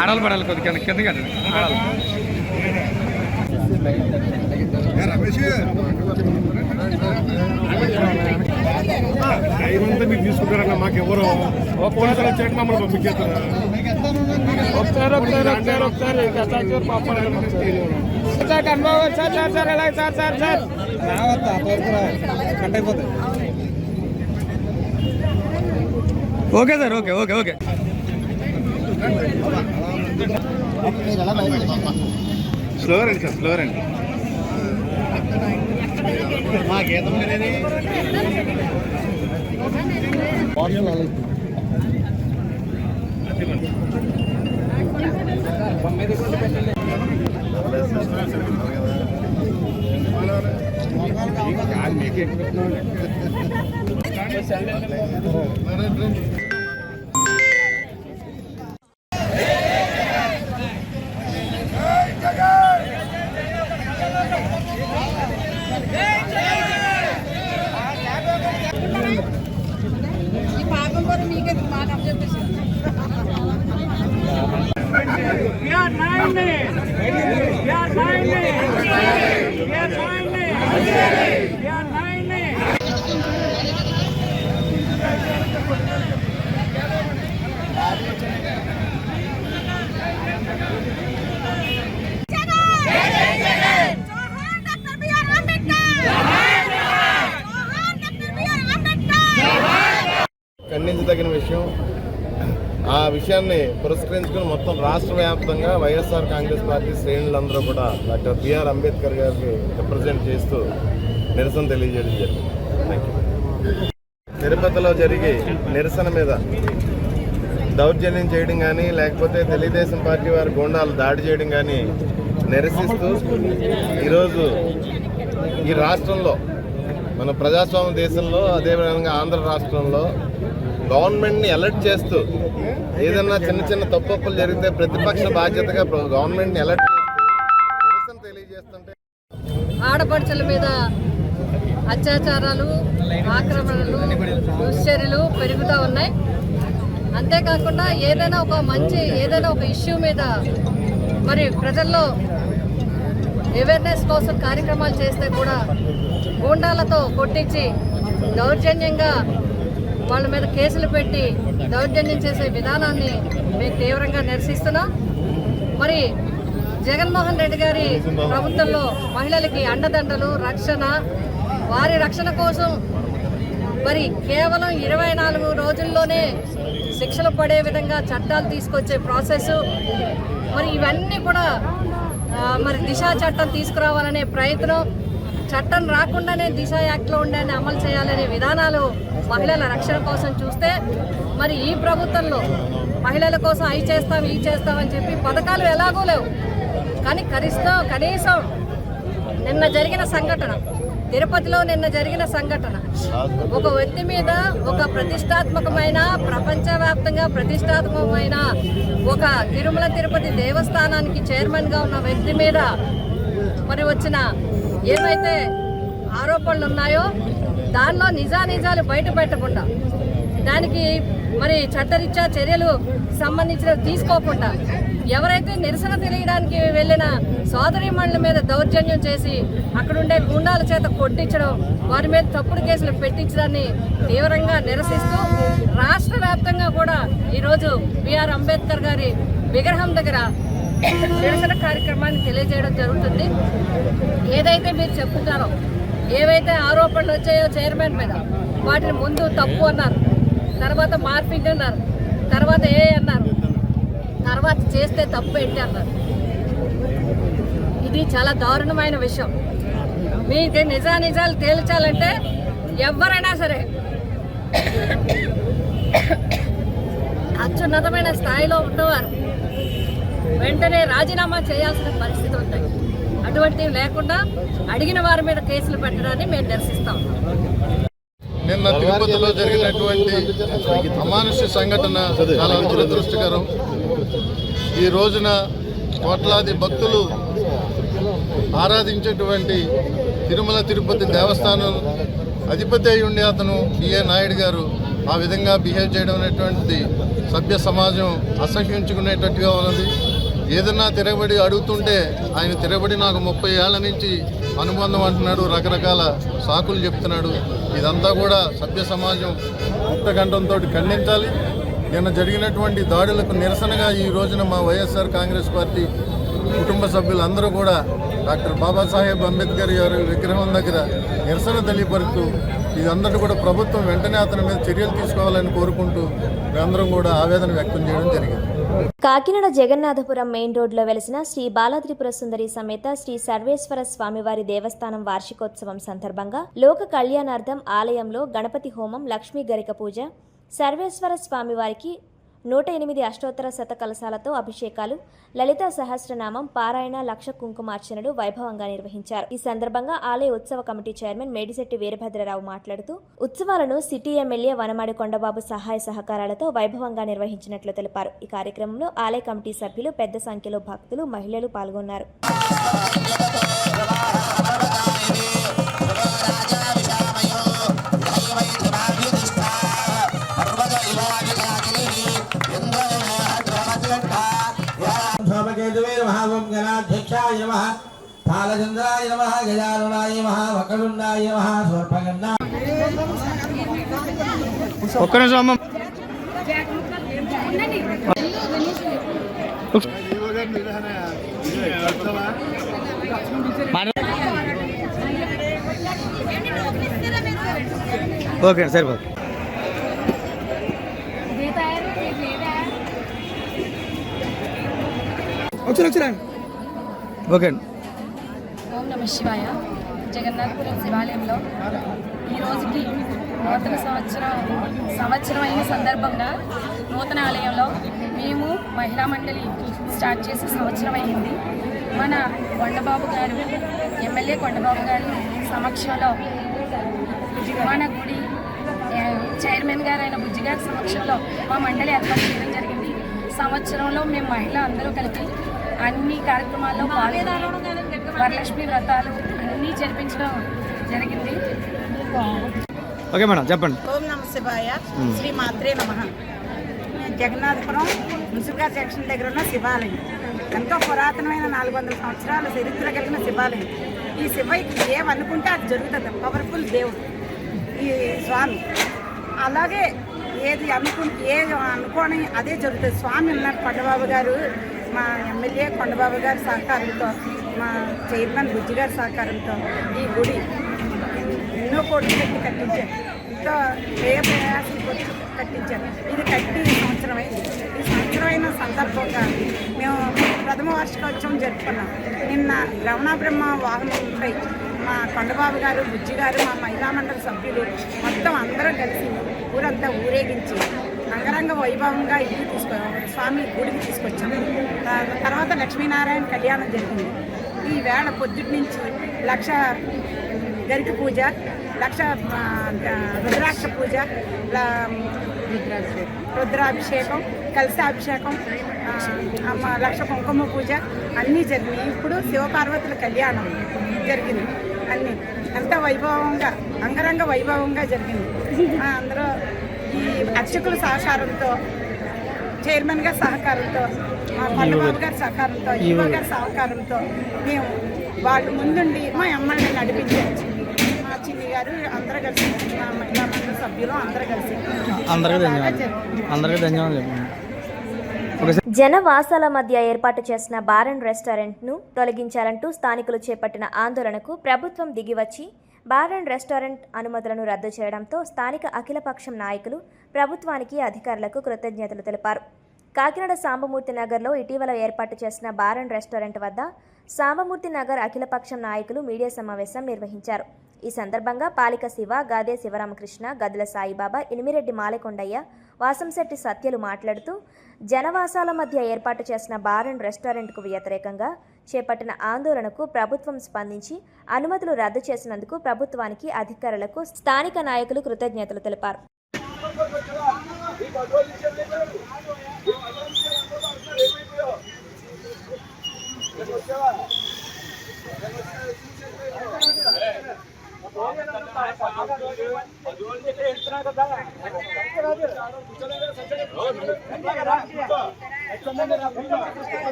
ఆడాలి పడాలి కొద్దిగా కింద కదా ఐదంతా మీకు తీసుకుంటారన్న, మాకు ఎవరు వచ్చాక మమ్మల్ని పంపించేస్తారు. Okay sir, okay okay okay. Slow రండి సార్, స్లో రండి. మా గీతం అనేది ఖండించదగిన విషయం. ఆ విషయాన్ని పురస్కరించుకుని మొత్తం రాష్ట్ర వ్యాప్తంగా వైఎస్ఆర్ కాంగ్రెస్ పార్టీ శ్రేణులందరూ కూడా డాక్టర్ బిఆర్ అంబేద్కర్ గారికి రిప్రజెంట్ చేస్తూ నిరసన తెలియజేయడం జరిగింది. Thank you. తిరుపతిలో జరిగే నిరసన మీద దౌర్జన్యం చేయడం కానీ, లేకపోతే తెలుగుదేశం పార్టీ వారి గూండాలు దాడి చేయడం కానీ నిరసిస్తూ ఈరోజు ఈ రాష్ట్రంలో, మన ప్రజాస్వామ్య దేశంలో, అదేవిధంగా ఆంధ్ర రాష్ట్రంలో గవర్నమెంట్ని అలర్ట్ చేస్తూ ఏదన్నా చిన్న చిన్న తప్పులు జరిగితే ప్రతిపక్ష బాధ్యతగా గవర్నమెంట్ని అలర్ట్ చేస్తూ నిరసన తెలియజేస్తుంటే ఆడపడుచుల మీద అత్యాచారాలు, ఆక్రమణలు, దుశ్చర్యలు పెరుగుతూ ఉన్నాయి. అంతేకాకుండా ఏదైనా ఒక ఇష్యూ మీద మరి ప్రజల్లో అవేర్నెస్ కోసం కార్యక్రమాలు చేస్తే కూడా గూండాలతో కొట్టించి దౌర్జన్యంగా వాళ్ళ మీద కేసులు పెట్టి దౌర్జన్యం చేసే విధానాన్ని మేము తీవ్రంగా నిరసిస్తున్నాం. మరి జగన్మోహన్ రెడ్డి గారి ప్రభుత్వంలో మహిళలకి అండదండలు, రక్షణ, వారి రక్షణ కోసం మరి కేవలం 24 రోజుల్లోనే శిక్షలు పడే విధంగా చట్టాలు తీసుకొచ్చే ప్రాసెస్, మరి ఇవన్నీ కూడా మరి దిశ చట్టం తీసుకురావాలనే ప్రయత్నం, చట్టం రాకుండానే దిశ యాక్ట్లో ఉండాలని అమలు చేయాలనే విధానాలు మహిళల రక్షణ కోసం చూస్తే, మరి ఈ ప్రభుత్వంలో మహిళల కోసం అవి చేస్తామని చెప్పి పథకాలు ఎలాగో లేవు. కానీ కనీసం నిన్న జరిగిన సంఘటన, తిరుపతిలో నిన్న జరిగిన సంఘటన, ఒక వ్యక్తి మీద ఒక ప్రతిష్టాత్మకమైన, ప్రపంచవ్యాప్తంగా ప్రతిష్టాత్మకమైన ఒక తిరుమల తిరుపతి దేవస్థానానికి చైర్మన్గా ఉన్న వ్యక్తి మీద మరి వచ్చిన ఏవైతే ఆరోపణలు ఉన్నాయో దానిలో నిజాలు బయట పెట్టకుండా, దానికి మరి చట్టరీత్యా చర్యలు సంబంధించినవి తీసుకోకుండా, ఎవరైతే నిరసన తెలియడానికి వెళ్ళిన సోదరీమణుల మీద దౌర్జన్యం చేసి అక్కడుండే గుండాల చేత కొట్టించడం, వారి మీద తప్పుడు కేసులు పెట్టించడాన్ని తీవ్రంగా నిరసిస్తూ రాష్ట్ర వ్యాప్తంగా కూడా ఈరోజు బిఆర్ అంబేద్కర్ గారి విగ్రహం దగ్గర నిరసన కార్యక్రమాన్ని తెలియజేయడం జరుగుతుంది. ఏదైతే మీరు చెప్తున్నారో, ఏవైతే ఆరోపణలు వచ్చాయో చైర్మన్ మీద, వాటిని ముందు తప్పు అన్నారు, తర్వాత మార్పింగ్ అన్నారు, తర్వాత అన్నారు, తర్వాత చేస్తే తప్పు ఏంటి అన్నారు. ఇది చాలా దారుణమైన విషయం. మీకు నిజాలు తేల్చాలంటే ఎవరైనా సరే అత్యున్నతమైన స్థాయిలో ఉన్నవారు వెంటనే రాజీనామా చేయాల్సిన పరిస్థితి ఉంటాయి. అటువంటివి లేకుండా అడిగిన వారి మీద కేసులు పెట్టడాన్ని మేము నిరసిస్తాం. నిన్న తిరుపతిలో జరిగినటువంటి అమానుష్య సంఘటన చాలా దురదృష్టకరం. ఈ రోజున కోట్లాది భక్తులు ఆరాధించేటువంటి తిరుమల తిరుపతి దేవస్థానం అధిపతి అయి ఉండే అతను బిఏ నాయుడు గారు ఆ విధంగా బిహేవ్ చేయడం అనేటువంటిది సభ్య సమాజం అసహ్యించుకునేటట్టుగా ఉన్నది. ఏదన్నా తిరగబడి అడుగుతుంటే ఆయన తిరగబడి నాకు 30 ఏళ్ల నుంచి అనుబంధం అంటున్నాడు, రకరకాల సాకులు చెప్తున్నాడు. ఇదంతా కూడా సభ్య సమాజం ముక్తకంఠంతో ఖండించాలి. నిన్న జరిగినటువంటి దాడులకు నిరసనగా ఈ రోజున మా వైఎస్ఆర్ కాంగ్రెస్ పార్టీ కుటుంబ సభ్యులందరూ కూడా డాక్టర్ బాబాసాహెబ్ అంబేద్కర్ గారి విగ్రహం దగ్గర నిరసన తెలియపరుస్తూ ఇదందరూ కూడా ప్రభుత్వం వెంటనే అతని మీద చర్యలు తీసుకోవాలని కోరుకుంటూ మేమందరం కూడా ఆవేదన వ్యక్తం చేయడం జరిగింది. కాకినాడ జగన్నాథపురం మెయిన్ రోడ్లో వెలిసిన శ్రీ బాలత్రిపుర సుందరి సమేత శ్రీ సర్వేశ్వర స్వామివారి దేవస్థానం వార్షికోత్సవం సందర్భంగా లోక కళ్యాణార్థం ఆలయంలో గణపతి హోమం, లక్ష్మీ గరిక పూజ, సర్వేశ్వర స్వామివారికి 108 అష్టోత్తర శతకలశాలతో అభిషేకాలు, లలితా సహస్రనామం పారాయణ, లక్ష కుంకుమార్చనలు వైభవంగా నిర్వహించారు. ఈ సందర్భంగా ఆలయ ఉత్సవ కమిటీ చైర్మన్ మేడిశెట్టి వీరభద్రరావు మాట్లాడుతూ ఉత్సవాలను సిటీ ఎమ్మెల్యే వనమాడి కొండబాబు సహాయ సహకారాలతో వైభవంగా నిర్వహించినట్లు తెలిపారు. ఈ కార్యక్రమంలో ఆలయ కమిటీ సభ్యులు, పెద్ద సంఖ్యలో భక్తులు, మహిళలు పాల్గొన్నారు. గణాధ్యక్షాయ నమః, తాళచంద్రాయ నమః, గజాననాయ నమః, వక్రతుండాయ నమః, స్వర్పగండా. ఒక్క నిమిషం అమ్మ. ఓకే సరిపోదు. వచ్చారా? ఓకే. ఓం నమః శివాయ. జగన్నాథపురం శివాలయంలో ఈ రోజుకి నూతన సంవత్సరం అయిన సందర్భంగా నూతన ఆలయంలో మేము మహిళా మండలి స్టార్ట్ చేసి సంవత్సరం అయింది. మన కొండబాబు గారు, ఎమ్మెల్యే కొండబాబు గారి సమక్షంలో మన గుడి చైర్మన్ గారు అయిన బుజ్జి గారి సమక్షంలో మా మండలి ఏర్పాటు చేయడం జరిగింది. సంవత్సరంలో మేము మహిళ అందరూ కలిపి అన్ని కార్యక్రమాల్లో పాల్గొని వరలక్ష్మి వ్రతాలు అన్నీ జరిపించడం జరిగింది. ఓకే మేడం, చెప్పండి. ఓం నమః శివాయ. శ్రీ మాత్రే నమః. జగన్నాథపురం మున్సిపల్ సెక్షన్ దగ్గర ఉన్న శివాలయం ఎంతో పురాతనమైన 400 సంవత్సరాల చరిత్ర కలిగిన శివాలయం. ఈ శివయ్యకి ఏమనుకుంటే అది జరుగుతుంది. పవర్ఫుల్ దేవుడు ఈ స్వామి. అలాగే ఏది అనుకోని అదే జరుగుతుంది. స్వామి ఉన్నారు కొండబాబు గారు మా ఎమ్మెల్యే కొండబాబు గారి సహకారంతో, మా చైర్మన్ బుజ్జి గారి సహకారంతో ఈ గుడి ఎన్నో కోట్లు పెట్టి కట్టించారు. ఎంతో ప్రయాసం కొట్టి కట్టించారు. ఇది కట్టి సంవత్సరమైంది. ఈ సంవత్సరమైన సందర్భంగా మేము ప్రథమ వార్షికోత్సవం జరుపుకున్నాం. నిన్న రమణ బ్రహ్మ వాహనంపై మా కొండబాబు గారు, బుజ్జి గారు, మా మహిళా మండలి సభ్యులు మొత్తం అందరం కలిసి ఊరంతా ఊరేగించి అంగరంగ వైభవంగా ఇంటికి స్వామి గుడికి తీసుకొచ్చాం. తర్వాత లక్ష్మీనారాయణ కళ్యాణం జరిగింది. ఈ వేళ పొద్దుటి నుంచి 1,00,000 గరిక పూజ, 1,00,000 రుద్రాక్ష పూజ, రుద్రాభిషేకం, కలశాభిషేకం, 1,00,000 కుంకుమ పూజ అన్నీ జరిగినాయి. ఇప్పుడు శివపార్వతుల కళ్యాణం జరిగింది. అన్నీ ఎంతో వైభవంగా, అంగరంగ వైభవంగా జరిగింది. అందరూ ఈ అర్చకుల సహకారంతో, చైర్మన్ గారి సహకారంతో, కొండబాబు గారి సహకారంతో, ఈవో గారి సహకారంతో మేము వాళ్ళు ముందుండి మా అమ్మల్ని నడిపించారు. మా చిన్ని గారు అందరూ కలిసి, మా మహిళా మండలి సభ్యులు అందరూ కలిసి అందరికీ ధన్యవాదాలు. జనవాసాల మధ్య ఏర్పాటు చేసిన బార్ అండ్ రెస్టారెంట్ను తొలగించాలంటూ స్థానికులు చేపట్టిన ఆందోళనకు ప్రభుత్వం దిగివచ్చి బార్ అండ్ రెస్టారెంట్ అనుమతులను రద్దు చేయడంతో స్థానిక అఖిలపక్షం నాయకులు ప్రభుత్వానికి, అధికారులకు కృతజ్ఞతలు తెలిపారు. కాకినాడ సాంబమూర్తి నగర్లో ఇటీవల ఏర్పాటు చేసిన బార్ అండ్ రెస్టారెంట్ వద్ద సాంబమూర్తి నగర్ అఖిలపక్షం నాయకులు మీడియా సమావేశం నిర్వహించారు. ఈ సందర్భంగా పాలిక శివ, గాదే శివరామకృష్ణ, గదుల సాయిబాబా, ఇనిమిరెడ్డి మాలకొండయ్య, వాసంశెట్టి సత్యలు మాట్లాడుతూ జనవాసాల మధ్య ఏర్పాటు చేసిన బార్ అండ్ రెస్టారెంట్కు వ్యతిరేకంగా చేపట్టిన ఆందోళనకు ప్రభుత్వం స్పందించి అనుమతులు రద్దు చేసినందుకు ప్రభుత్వానికి, అధికారులకు స్థానిక నాయకులు కృతజ్ఞతలు తెలిపారు.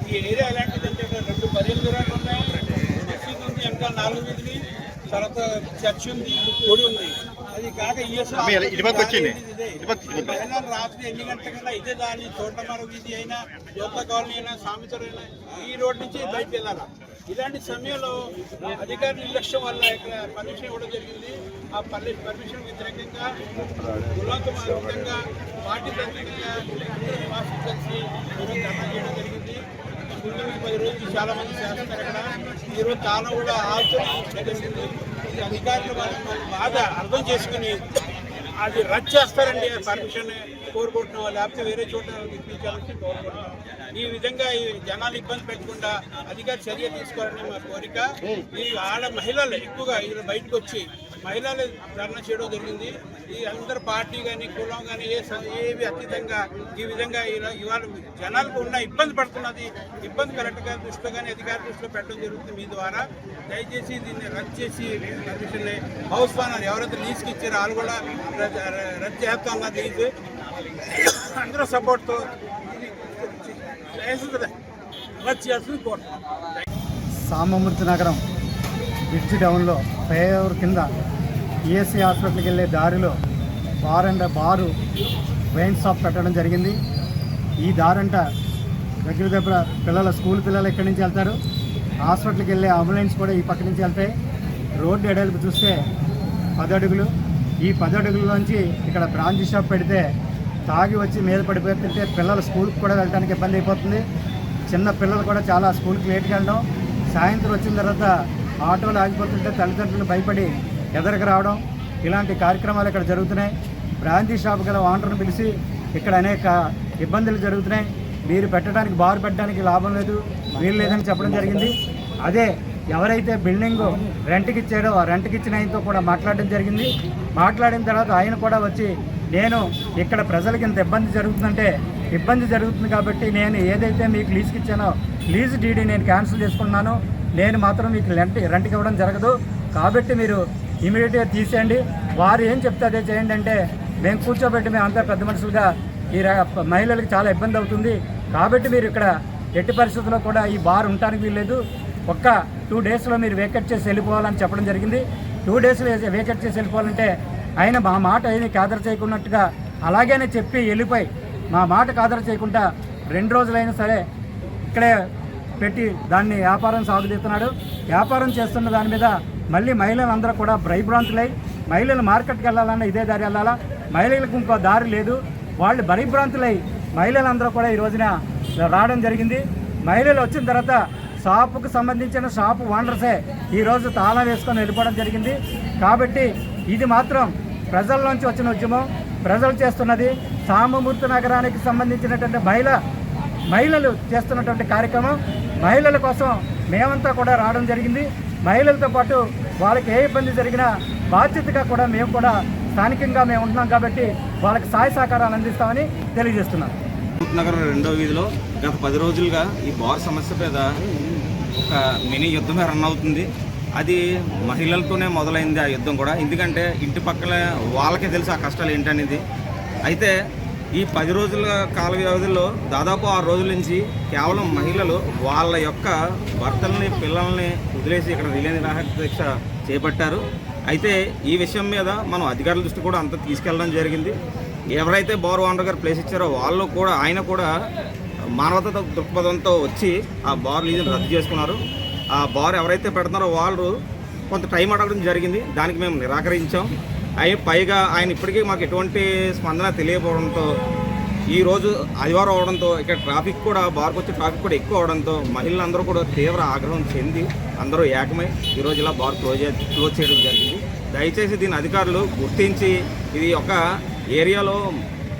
ఈ ఏరియా ఎలాంటిదంటే 2 పదేళ్ళ దూరాలు ఉన్నాయి. మసీదు ఉంది, ఇంకా 4 వీధులు, తర్వాత చర్చ్ ఉంది, గుడి ఉంది. అది కాక రాత్రి 8 గంటలకల్లా ఇదే దారి తోటమర వీధి అయినా, యువత కాలనీ అయినా, సామితరు అయినా ఈ రోడ్ నుంచి బయటకు వెళ్ళాలి. ఇలాంటి సమయంలో అధికారుల నిర్లక్ష్యం వల్ల ఇక్కడ పర్మిషన్ ఇవ్వడం జరిగింది. ఆ పర్మిషన్ వ్యతిరేకంగా కులాంతమాతంగా పార్టీ ప్రత్యేకంగా వాసు కలిసి ధర్నా చేయడం జరిగింది. 10 రోజులు చాలా మంది చేస్తారు. అక్కడ ఈరోజు తాను కూడా ఆలోచన జరిగింది. ఇది అధికారులు బాగా అర్థం చేసుకుని అది రద్దు చేస్తారండి. పర్మిషన్ కోరుకుంటున్నాం, లేకపోతే వేరే చోట ఇప్పించాలని కోరుకుంటున్నాం. ఈ విధంగా ఈ జనాలు ఇబ్బంది పెట్టకుండా అధికారి చర్య తీసుకోవాలని మా కోరిక. ఈ మహిళలు ఎక్కువగా ఇలా బయటకు వచ్చి మహిళలు ధర్నా చేయడం జరిగింది. ఈ అందరు పార్టీ కానీ, కులం కానీ ఏవి అతీతంగా ఈ విధంగా ఇవాళ జనాలకు ఉన్న ఇబ్బంది పడుతున్నది. ఇబ్బంది కరెక్ట్గా దృష్టిలో కానీ అధికారి దృష్టిలో పెట్టడం జరుగుతుంది. మీ ద్వారా దయచేసి దీన్ని రద్దు చేసి పర్మిషన్ హౌస్ ఓనర్ ఎవరైతే లీజ్కి ఇచ్చారో వాళ్ళు కూడా రద్దు చేస్తాం. లీజ్ అందరూ సపోర్ట్తో రద్దు చేయాల్సింది కోరుతున్నాం. సాంబమూర్తి నగరం బ్రిడ్జి డౌన్లో ఫ్లైఓవర్ కింద ఈఎస్సీ హాస్పిటల్కి వెళ్ళే దారిలో బారు వైన్ షాప్ పెట్టడం జరిగింది. ఈ దారంట దగ్గర పిల్లల స్కూల్ పిల్లలు ఎక్కడి నుంచి వెళ్తారు, హాస్పిటల్కి వెళ్ళే అంబులెన్స్ కూడా ఈ పక్క నుంచి వెళ్తాయి. రోడ్డు ఎడల్పు చూస్తే 10 అడుగులు. ఈ 10 అడుగుల్లోంచి ఇక్కడ బ్రాంచ్ షాప్ పెడితే తాగి వచ్చి మీద పడిపోతుంటే పిల్లలు స్కూల్కి కూడా వెళ్ళడానికి ఇబ్బంది అయిపోతుంది. చిన్న పిల్లలు కూడా చాలా స్కూల్కి లేట్కి వెళ్ళడం, సాయంత్రం వచ్చిన తర్వాత ఆటోలు ఆగిపోతుంటే తల్లిదండ్రులు భయపడి ఎదరికి రావడం, ఇలాంటి కార్యక్రమాలు ఇక్కడ జరుగుతున్నాయి. బ్రాంచీ షాప్ గల ఓనర్ను పిలిచి ఇక్కడ అనేక ఇబ్బందులు జరుగుతున్నాయి. మీరు పెట్టడానికి బారు పెట్టడానికి లాభం లేదు, వీలు లేదని చెప్పడం జరిగింది. అదే ఎవరైతే బిల్డింగ్ రెంట్కి ఇచ్చాడో ఆ రెంట్కి ఇచ్చిన ఆయనతో కూడా మాట్లాడడం జరిగింది. మాట్లాడిన తర్వాత ఆయన కూడా వచ్చి నేను ఇక్కడ ప్రజలకి ఇంత ఇబ్బంది జరుగుతుందంటే ఇబ్బంది జరుగుతుంది కాబట్టి నేను ఏదైతే మీకు లీజుకి ఇచ్చానో లీజు డీడీ నేను క్యాన్సిల్ చేసుకున్నాను. నేను మాత్రం మీకు రెంట్కి ఇవ్వడం జరగదు. కాబట్టి మీరు ఇమీడియట్గా తీసేయండి. వారు ఏం చెప్తే అదే చేయండి అంటే మేము కూర్చోబెట్టి మేము అంతా పెద్ద మనుషులుగా ఈ మహిళలకు చాలా ఇబ్బంది అవుతుంది. కాబట్టి మీరు ఇక్కడ ఎట్టి పరిస్థితుల్లో కూడా ఈ బార్ ఉండడానికి వీల్లేదు. ఒక్క 2 డేస్లో మీరు వేకెట్ చేసి వెళ్ళిపోవాలని చెప్పడం జరిగింది. 2 డేస్లో వేకెట్ చేసి వెళ్ళిపోవాలంటే ఆయన మా మాట ఏమీ ఖాతరు చేయకున్నట్టుగా అలాగనే చెప్పి వెళ్ళిపోయి మా మాట ఖాతరు చేయకుండా 2 రోజులైనా సరే ఇక్కడే పెట్టి దాన్ని వ్యాపారం సాగుతీస్తున్నాడు. వ్యాపారం చేస్తున్న దాని మీద మళ్ళీ మహిళలందరూ కూడా భయభ్రాంతులై మహిళలు మార్కెట్కి వెళ్ళాలన్నా ఇదే దారి వెళ్ళాలా, మహిళలకు ఇంకో దారి లేదు. వాళ్ళు భయభ్రాంతులై మహిళలందరూ కూడా ఈ రోజున రావడం జరిగింది. మహిళలు వచ్చిన తర్వాత షాపుకు సంబంధించిన షాపు ఓనర్సే ఈరోజు తాళం వేసుకొని వెళ్ళిపోవడం జరిగింది. కాబట్టి ఇది మాత్రం ప్రజల్లోంచి వచ్చిన ఉద్యమం, ప్రజలు చేస్తున్నది. సామమూర్తి నగరానికి సంబంధించినటువంటి మహిళలు చేస్తున్నటువంటి కార్యక్రమం. మహిళల కోసం మేమంతా కూడా రావడం జరిగింది. మహిళలతో పాటు వాళ్ళకి ఏ ఇబ్బంది జరిగినా బాధ్యతగా కూడా మేము కూడా స్థానికంగా మేము ఉంటున్నాం కాబట్టి వాళ్ళకి సహాయ సహకారాలు అందిస్తామని తెలియజేస్తున్నాం. నగర్ 2వ వీధిలో గత 10 రోజులుగా ఈ బార్ సమస్య మీద ఒక మినీ యుద్ధమే రన్ అవుతుంది. అది మహిళలతోనే మొదలైంది ఆ యుద్ధం కూడా. ఎందుకంటే ఇంటి పక్కల వాళ్ళకే తెలుసు ఆ కష్టాలు ఏంటనేది. అయితే ఈ 10 రోజుల కాల వ్యవధిలో దాదాపు 6 రోజుల నుంచి కేవలం మహిళలు వాళ్ళ యొక్క భర్తల్ని పిల్లల్ని వదిలేసి ఇక్కడ రిలే నిరాహార దీక్ష చేపట్టారు. అయితే ఈ విషయం మీద మనం అధికారుల దృష్టి కూడా అంతా తీసుకెళ్ళడం జరిగింది. ఎవరైతే బార్ ఓనర్ గారు ప్లేస్ ఇచ్చారో వాళ్ళు కూడా ఆయన కూడా మానవతా దృక్పథంతో వచ్చి ఆ బార్ లీజును రద్దు చేసుకున్నారు. ఆ బార్ ఎవరైతే పెడుతున్నారో వాళ్ళు కొంత టైం అడగడం జరిగింది. దానికి మేము నిరాకరించాం. పైగా ఆయన ఇప్పటికీ మాకు ఎటువంటి స్పందన తెలియకపోవడంతో ఈరోజు ఆదివారం అవడంతో ఇక్కడ ట్రాఫిక్ కూడా బార్కు వచ్చే ట్రాఫిక్ కూడా ఎక్కువ అవడంతో మహిళలందరూ కూడా తీవ్ర ఆగ్రహం చెంది అందరూ ఏకమై ఈరోజు ఇలా బార్ క్లోజ్ చేయడం జరిగింది. దయచేసి దీని అధికారులు గుర్తించి ఇది ఒక ఏరియాలో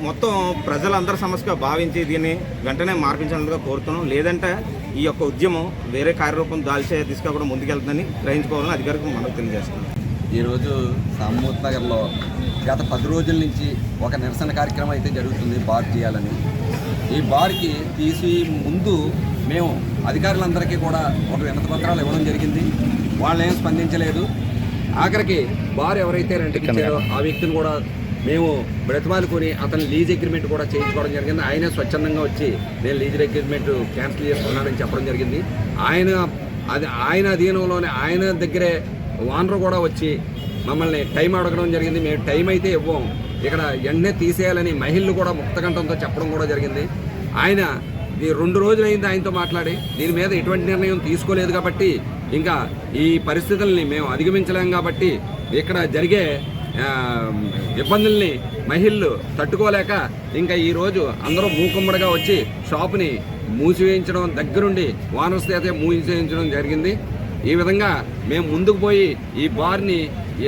మొత్తం ప్రజలందరి సమస్యగా భావించి దీన్ని వెంటనే మార్పించాలని కోరుతున్నాం. లేదంటే ఈ యొక్క ఉద్యమం వేరే కార్యరూపం దాల్చే దిశగా కూడా ముందుకెళ్తుందని గ్రహించుకోవాలని అధికారులకు మనకు తెలియజేస్తున్నాం. ఈరోజు సామూర్తి నగర్లో గత 10 రోజుల నుంచి ఒక నిరసన కార్యక్రమం అయితే జరుగుతుంది బార్ చేయాలని. ఈ బార్కి తీసి ముందు మేము అధికారులందరికీ కూడా ఒక వినతి పత్రాలు ఇవ్వడం జరిగింది. వాళ్ళు ఏం స్పందించలేదు. ఆఖరికి బార్ ఎవరైతే రెంట్కి ఇచ్చారో ఆ వ్యక్తిని కూడా మేము బ్రతిమాలుకొని అతని లీజ్ అగ్రిమెంట్ కూడా చేయించుకోవడం జరిగింది. ఆయనే స్వచ్ఛందంగా వచ్చి నేను లీజ్ అగ్రిమెంట్ క్యాన్సిల్ చేసుకున్నానని చెప్పడం జరిగింది. ఆయన అధీనంలోనే ఆయన దగ్గరే ఓనర్ కూడా వచ్చి మమ్మల్ని టైం అడగడం జరిగింది. మేము టైం అయితే ఇవ్వం, ఇక్కడ వెంటనే తీసేయాలని మహిళలు కూడా ముక్తకంఠంతో చెప్పడం కూడా జరిగింది. ఆయన ఈ 2 రోజులు అయింది ఆయనతో మాట్లాడి దీని మీద ఎటువంటి నిర్ణయం తీసుకోలేదు. కాబట్టి ఇంకా ఈ పరిస్థితుల్ని మేము అధిగమించలేం. కాబట్టి ఇక్కడ జరిగే ఇబ్బందుల్ని మహిళలు తట్టుకోలేక ఇంకా ఈరోజు అందరూ మూకుమ్మడిగా వచ్చి షాపుని మూసివేయించడం, దగ్గరుండి ఓనర్స్ అయితే మూసివేయించడం జరిగింది. ఈ విధంగా మేము ముందుకు పోయి ఈ బార్ని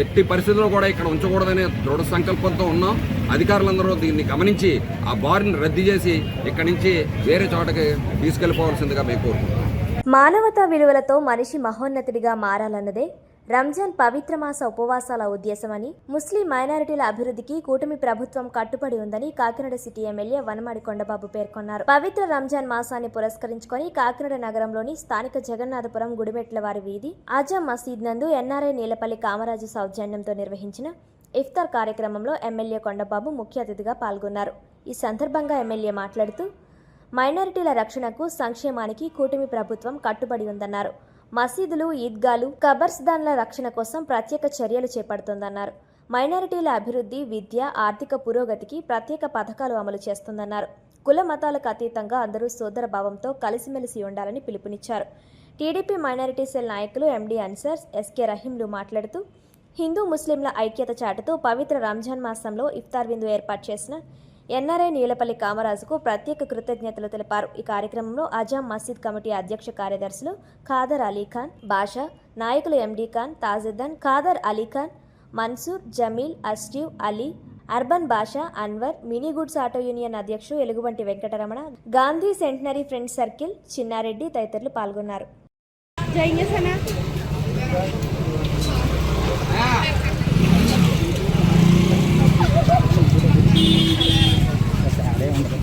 ఎట్టి పరిస్థితుల్లో కూడా ఇక్కడ ఉంచకూడదనే దృఢ సంకల్పంతో ఉన్నాం. అధికారులందరూ దీన్ని గమనించి ఆ బార్ని రద్దు చేసి ఇక్కడి నుంచి వేరే చోటకి తీసుకెళ్లిపోవాల్సిందిగా మేము కోరుకుంటున్నాం. మానవతా విలువలతో మనిషి మహోన్నతుడిగా మారాలన్నదే రంజాన్ పవిత్ర మాస ఉపవాసాల ఉద్దేశమని, ముస్లిం మైనారిటీల అభివృద్ధికి కూటమి ప్రభుత్వం కట్టుబడి ఉందని కాకినాడ సిటీ ఎమ్మెల్యే వనమాడి కొండబాబు పేర్కొన్నారు. పవిత్ర రంజాన్ మాసాన్ని పురస్కరించుకొని కాకినాడ నగరంలోని స్థానిక జగన్నాథపురం గుడిమెట్ల వారి వీధి ఆజం మసీద్ నందు ఎన్ఆర్ఐ నీలపల్లి కామరాజు సౌజన్యంతో నిర్వహించిన ఇఫ్తార్ కార్యక్రమంలో ఎమ్మెల్యే కొండబాబు ముఖ్య అతిథిగా పాల్గొన్నారు. ఈ సందర్భంగా ఎమ్మెల్యే మాట్లాడుతూ మైనారిటీల రక్షణకు, సంక్షేమానికి కూటమి ప్రభుత్వం కట్టుబడి ఉందన్నారు. మసీదులు, ఈద్గాలు, కబర్స్దాన్ల రక్షణ కోసం ప్రత్యేక చర్యలు చేపడుతోందన్నారు. మైనారిటీల అభివృద్ధి, విద్య, ఆర్థిక పురోగతికి ప్రత్యేక పథకాలు అమలు చేస్తుందన్నారు. కుల మతాలకు అతీతంగా అందరూ సోదర భావంతో కలిసిమెలిసి ఉండాలని పిలుపునిచ్చారు. టీడీపీ మైనారిటీ సెల్ నాయకులు ఎండి అన్సర్, ఎస్కే రహీంలు మాట్లాడుతూ హిందూ ముస్లింల ఐక్యత చాటుతూ పవిత్ర రంజాన్ మాసంలో ఇఫ్తార్ విందు ఏర్పాటు చేసిన ఎన్ఆర్ఐ నీలపల్లి కామరాజుకు ప్రత్యేక కృతజ్ఞతలు తెలిపారు. ఈ కార్యక్రమంలో ఆజాం మసీద్ కమిటీ అధ్యక్ష కార్యదర్శులు ఖాదర్ అలీఖాన్, బాషా, నాయకులు ఎండి ఖాన్, తాజుద్దీన్, ఖాదర్ అలీఖాన్, మన్సూర్, జమీల్, అస్టీవ్, అలీ, అర్బన్ Basha, Anwar, mini goods auto union అధ్యక్షుడు Elugubanti Venkataramana, Gandhi centenary friends circle Chinnareddy తదితరులు పాల్గొన్నారు.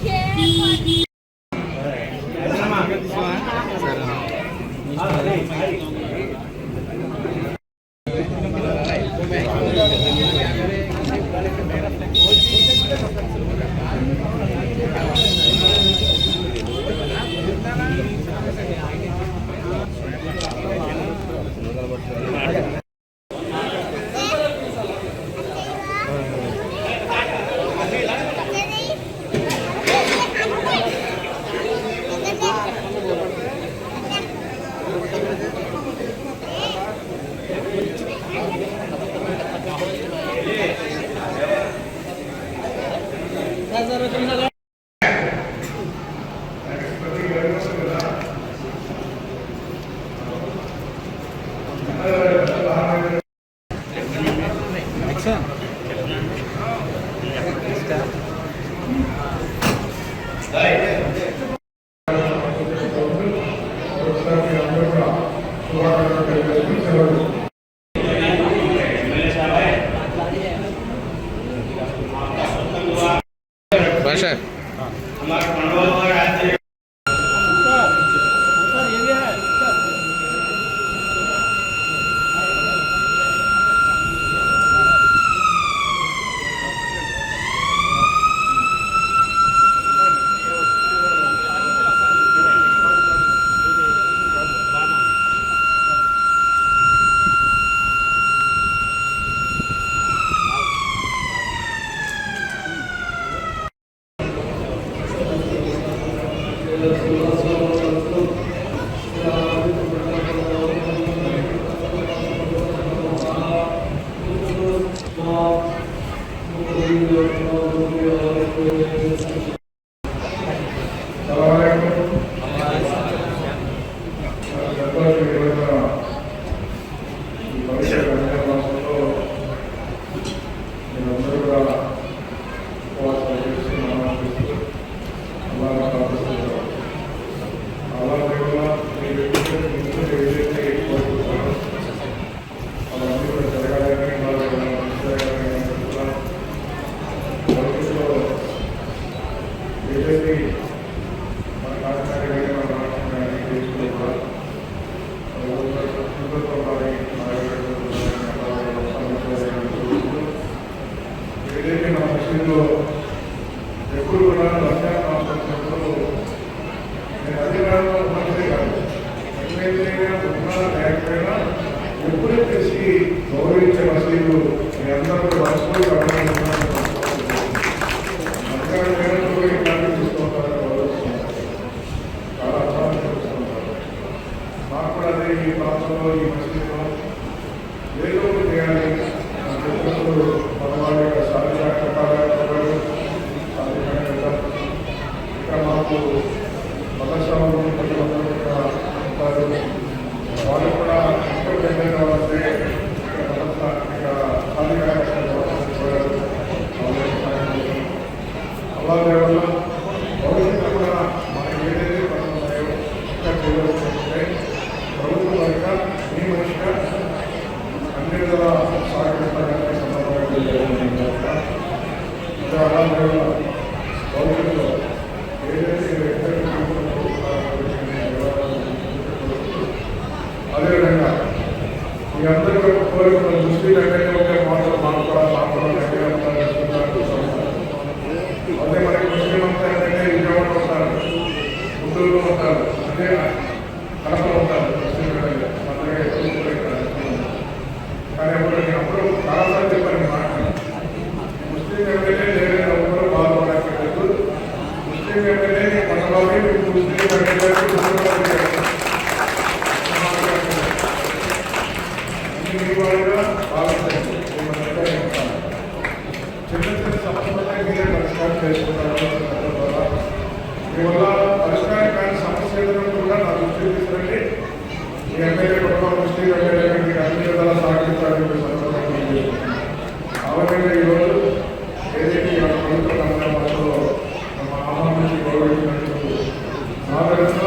Yeah. అదేవిధంగా మీ అందరి కోరిక దృష్టి ఎక్కడైతే మాత్రం అదే మనకి ముస్లిం అంతా ఏంటంటే విజయవాడ ఉంటారు, గుంటూరులో ఉంటారు, అదే కడపలో ఉంటారు ముస్లిం అలాగే కానీ అప్పుడు నేను అప్పుడు చాలాసార్లు చెప్పాను మాట ముస్లిం ఎమ్మెల్యే లేదని ఎవరు బాధపడక్కర్లేదు. ముస్లిం ఎమ్మెల్యే మనలోనే ముస్లిం ఎమ్మెల్యే చిన్న చిన్న సమస్యలపై మీరే పరిష్కారం చేసుకుంటారు. మీవల్ల పరిష్కారం కాని సమస్య ఏదైనా కూడా నా దృష్టికి తీసుకురండి. మీ ఎమ్మెల్యే కుటుంబం ముస్లిం ఎమ్మెల్యే మీకు అన్ని విధాలా సహకరిస్తారని సందర్భంగా అవన్నీ ఈరోజు ఏదైతే ప్రభుత్వ కార్యక్రమాల్లో మా ఆహ్వానించి గౌరవించినట్టు నాగరిక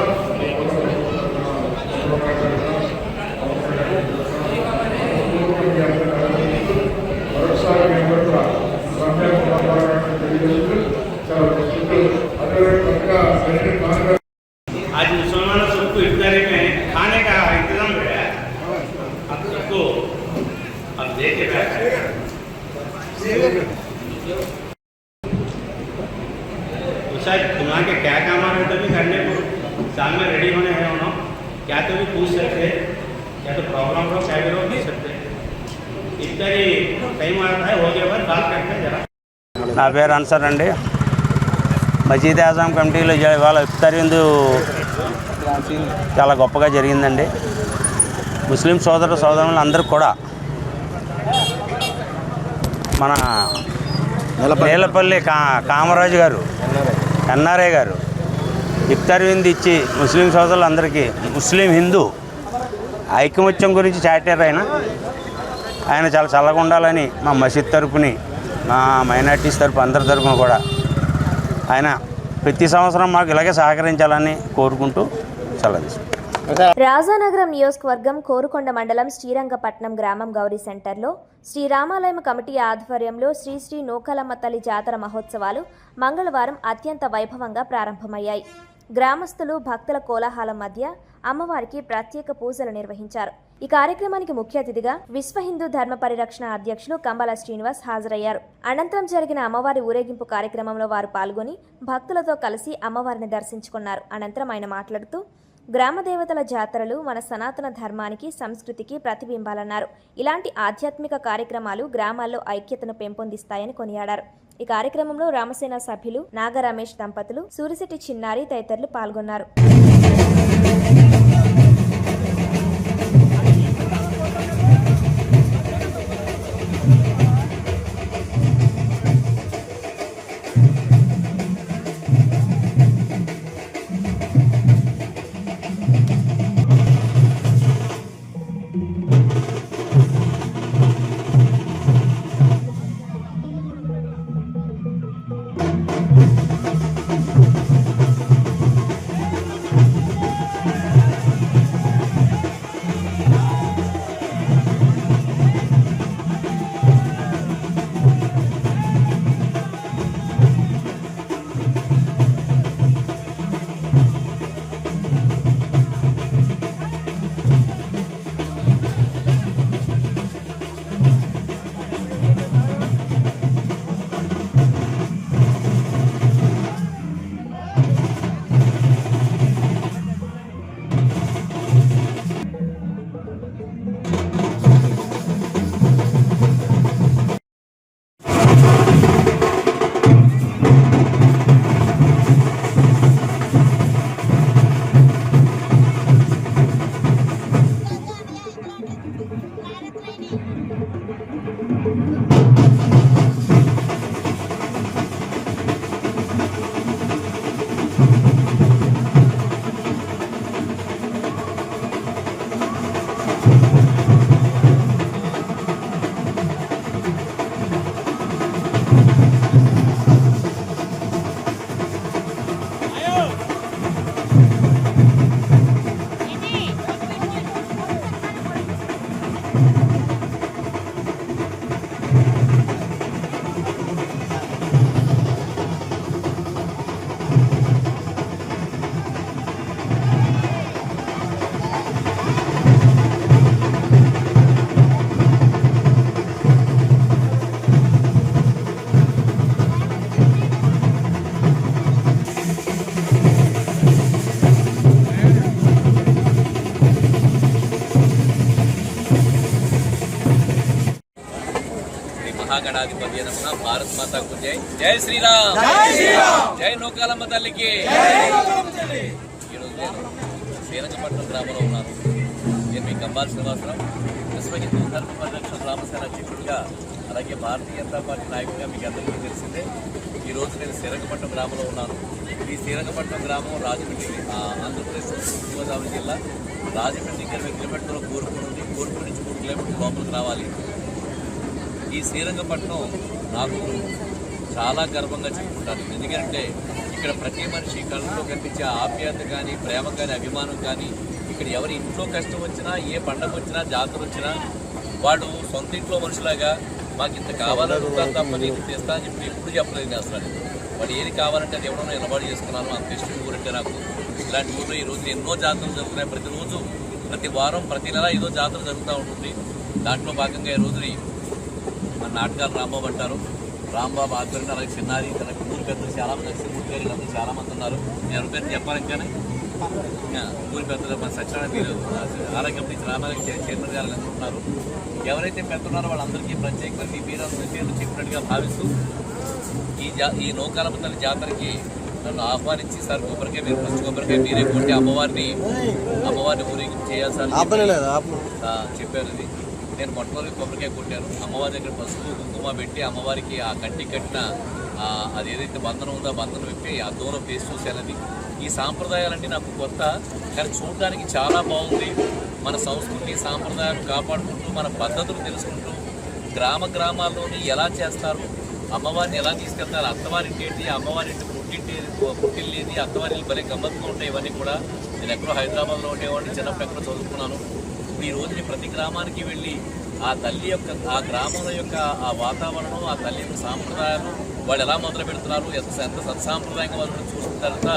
మరొకసారి మీ అందరూ తెలియజేస్తూ చాలా అదే शायद तुम्हारा के क्या काम आ रहा है भी करने को साल में रेडी होने हैं उन्होंने क्या तो भी पूछ सकते क्या तो प्रॉब्लम हो क्या भी पूछ सकते इतना ही टाइम आता है हो गया बाद बात करते हैं जरा నా పేరు అన్సర్ అండి. మసీద్ ఆజాం కమిటీలో ఇవాళ ఇఫ్తార్ విందు చాలా గొప్పగా జరిగిందండి. ముస్లిం సోదరులు అందరూ కూడా మన నీలపల్లి కామరాజు గారు ఎన్ఆర్ఐ గారు ఇఫ్తార్ విందు ఇచ్చి ముస్లిం సోదరులందరికీ ముస్లిం హిందూ ఐకమత్యం గురించి చాటారు. ఆయన చాలా చల్లగా ఉండాలని మా మసీద్ తరపుని మా మైనార్టీస్ తరపు అందరి తరపున కూడా ఆయన ప్రతి సంవత్సరం మాకు ఇలాగే సహకరించాలని కోరుకుంటూ సెలవు తీసుకుంటాం. రాజానగరం నియోజకవర్గం కోరుకొండ మండలం శ్రీరంగపట్నం గ్రామం గౌరీ సెంటర్లో శ్రీ రామాలయం కమిటీ ఆధ్వర్యంలో శ్రీ శ్రీ నూకాలమ్మ తల్లి జాతర మహోత్సవాలు మంగళవారం అత్యంత వైభవంగా ప్రారంభమయ్యాయి. గ్రామస్తులు భక్తుల కోలాహలం మధ్య అమ్మవారికి ప్రత్యేక పూజలు నిర్వహించారు. ఈ కార్యక్రమానికి ముఖ్య అతిథిగా విశ్వ హిందూ ధర్మ పరిరక్షణ అధ్యక్షులు కంబాల శ్రీనివాస్ హాజరయ్యారు. అనంతరం జరిగిన అమ్మవారి ఊరేగింపు కార్యక్రమంలో వారు పాల్గొని భక్తులతో కలిసి అమ్మవారిని దర్శించుకున్నారు. అనంతరం ఆయన మాట్లాడుతూ గ్రామ దేవతల జాతరలు మన సనాతన ధర్మానికి సంస్కృతికి ప్రతిబింబాలన్నారు. ఇలాంటి ఆధ్యాత్మిక కార్యక్రమాలు గ్రామాల్లో ఐక్యతను పెంపొందిస్తాయని కొనియాడారు. ఈ కార్యక్రమంలో రామసేన సభ్యులు నాగ రమేష్ దంపతులు, సూరిశెట్టి చిన్నారి తదితరులు పాల్గొన్నారు. మహాగణాధిపతి నమః. భారత్ మాతాకు జై. జై శ్రీరామ్. జై నూకాలమ్మ తల్లికి. ఈరోజు నేను శ్రీరంగపట్నం గ్రామంలో ఉన్నాను. నేను మీ కంబాల శ్రీనివాసరావు, విశ్వ హిందూ ధర్మ పరిరక్షణ రామసేన అధ్యక్షుడిగా, అలాగే భారతీయ జనతా పార్టీ నాయకుడిగా మీకు అందరికీ తెలిసిందే. ఈరోజు నేను శ్రీరంగపట్నం గ్రామంలో ఉన్నాను. ఈ శ్రీరంగపట్నం గ్రామం రాజమండ్రి, ఆంధ్రప్రదేశ్ పశ్చిమ గోదావరి జిల్లా రాజమండ్రి 20 కిలోమీటర్ల కోరుకు ఉంది. కోరుకు నుంచి 3 కిలోమీటర్ల లోపలికి రావాలి. ఈ శ్రీరంగపట్నం నాకు చాలా గర్వంగా చెప్పుకుంటాను. ఎందుకంటే ఇక్కడ ప్రతి మనిషి కళ్ళలో కనిపించే ఆప్యాయత కానీ, ప్రేమ కానీ, అభిమానం కానీ, ఇక్కడ ఎవరి ఇంట్లో కష్టం వచ్చినా, ఏ పండగ వచ్చినా, జాతర వచ్చినా వాడు సొంత ఇంట్లో మనుషులాగా మాకు ఇంత కావాలనుకుంటాను తప్ప నేను తెస్తా అని చెప్పి ఎప్పుడు చెప్పలేదు. నేను అసలు వాడు ఏది కావాలంటే అది ఎవడో నేను నిలబడి చేసుకున్నాను. అంత ఇష్టం ఊరంటే నాకు. ఇలాంటి ఊళ్ళో ఈరోజు ఎన్నో జాతరలు జరుగుతున్నాయి. ప్రతిరోజు, ప్రతి వారం, ప్రతి నెల ఏదో జాతర జరుగుతూ ఉంటుంది. దాంట్లో భాగంగా ఈ రోజుని మన నాటకాలు రాంబాబు అంటారు. రాంబాబు ఆధ్వర్యంలో అలాగే చిన్నారి తనకి ఊరి పెద్దలు చాలామంది నరసింహమూర్తి గారు వీళ్ళందరూ చాలామంది ఉన్నారు. నేను పేరు చెప్పాను ఇంకానే ఊరి పెద్దలు మన సత్యనారాయణ ఆరోగ్యం నుంచి రామారాయణ చైర్మన్ గారు అందరూ ఉన్నారు. ఎవరైతే పెడుతున్నారో వాళ్ళందరికీ ప్రత్యేకంగా మీ పేరు చెప్పినట్టుగా భావిస్తూ ఈ నూకాలమ్మ తల్లి జాతరకి నన్ను ఆహ్వానించి సార్ కొబ్బరికాయ మీరు ఫస్ట్ కొబ్బరికాయ మీరే కొట్టి అమ్మవారిని ఊరికి చేయాల్సి చెప్పారు. ఇది నేను మొట్టమొదటి కొబ్బరికాయ కొట్టాను. అమ్మవారి దగ్గర పసుపు కుంకుమ పెట్టి అమ్మవారికి ఆ కట్టి కట్టిన అది ఏదైతే బంధనం ఉందో ఆ బంధనం విప్పి ఆ దూరం ఫేస్ చూశానని. ఈ సాంప్రదాయాలన్నీ నాకు కొత్త, కానీ చూడడానికి చాలా బాగుంది. మన సంస్కృతి సాంప్రదాయాలు కాపాడుకుంటూ మన పద్ధతులు తెలుసుకుంటూ గ్రామాల్లోని ఎలా చేస్తారు, అమ్మవారిని ఎలా తీసుకెళ్తారు, అత్తవారింటి ఏంటి, అమ్మవారింటి పుట్టిల్లేది, అత్తవారి భలే గమ్మత్తుగా ఉంటాయి. ఇవన్నీ కూడా నేను ఎక్కడో హైదరాబాద్లో ఉండేవాడిని, చిన్నప్పుడు ఎక్కడో చదువుకున్నాను. ఈ రోజుని ప్రతి గ్రామానికి వెళ్ళి ఆ తల్లి యొక్క ఆ గ్రామం యొక్క ఆ వాతావరణం, ఆ తల్లి యొక్క సాంప్రదాయాలు వాళ్ళు ఎలా మొదలు పెడుతున్నారు, ఎంత సత్సాంప్రదాయంగా వాళ్ళు చూసిన తర్వాత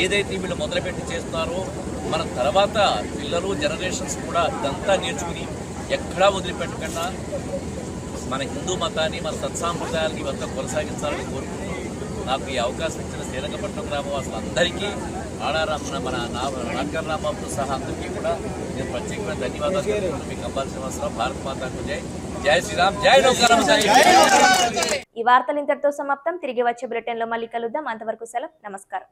ఏదైతే వీళ్ళు మొదలుపెట్టి చేస్తున్నారో మన తర్వాత పిల్లలు జనరేషన్స్ కూడా ఇదంతా నేర్చుకుని ఎక్కడా వదిలిపెట్టకుండా మన హిందూ మతాన్ని మన సత్సాంప్రదాయాన్ని ఇవంతా కొనసాగించాలని కోరుకుంటూ నాకు ఈ అవకాశం ఇచ్చిన శ్రీరంగపట్నం గ్రామవాసులందరికీ మన నాటకర్ రాంబాబుతో సహా అందరికీ కూడా నేను ప్రత్యేకమైన ధన్యవాదాలు. మీకు కంపాల్సిన అవసరం. భారత్ మాతాకు జై. జై శ్రీరామ్. జై నూకాలమ్మ. ఈ వార్తలు ఇంతటితో సమాప్తం. తిరిగి వచ్చే బులెటిన్లో మళ్ళీ కలుద్దాం. అంతవరకు సెలవు. నమస్కారం.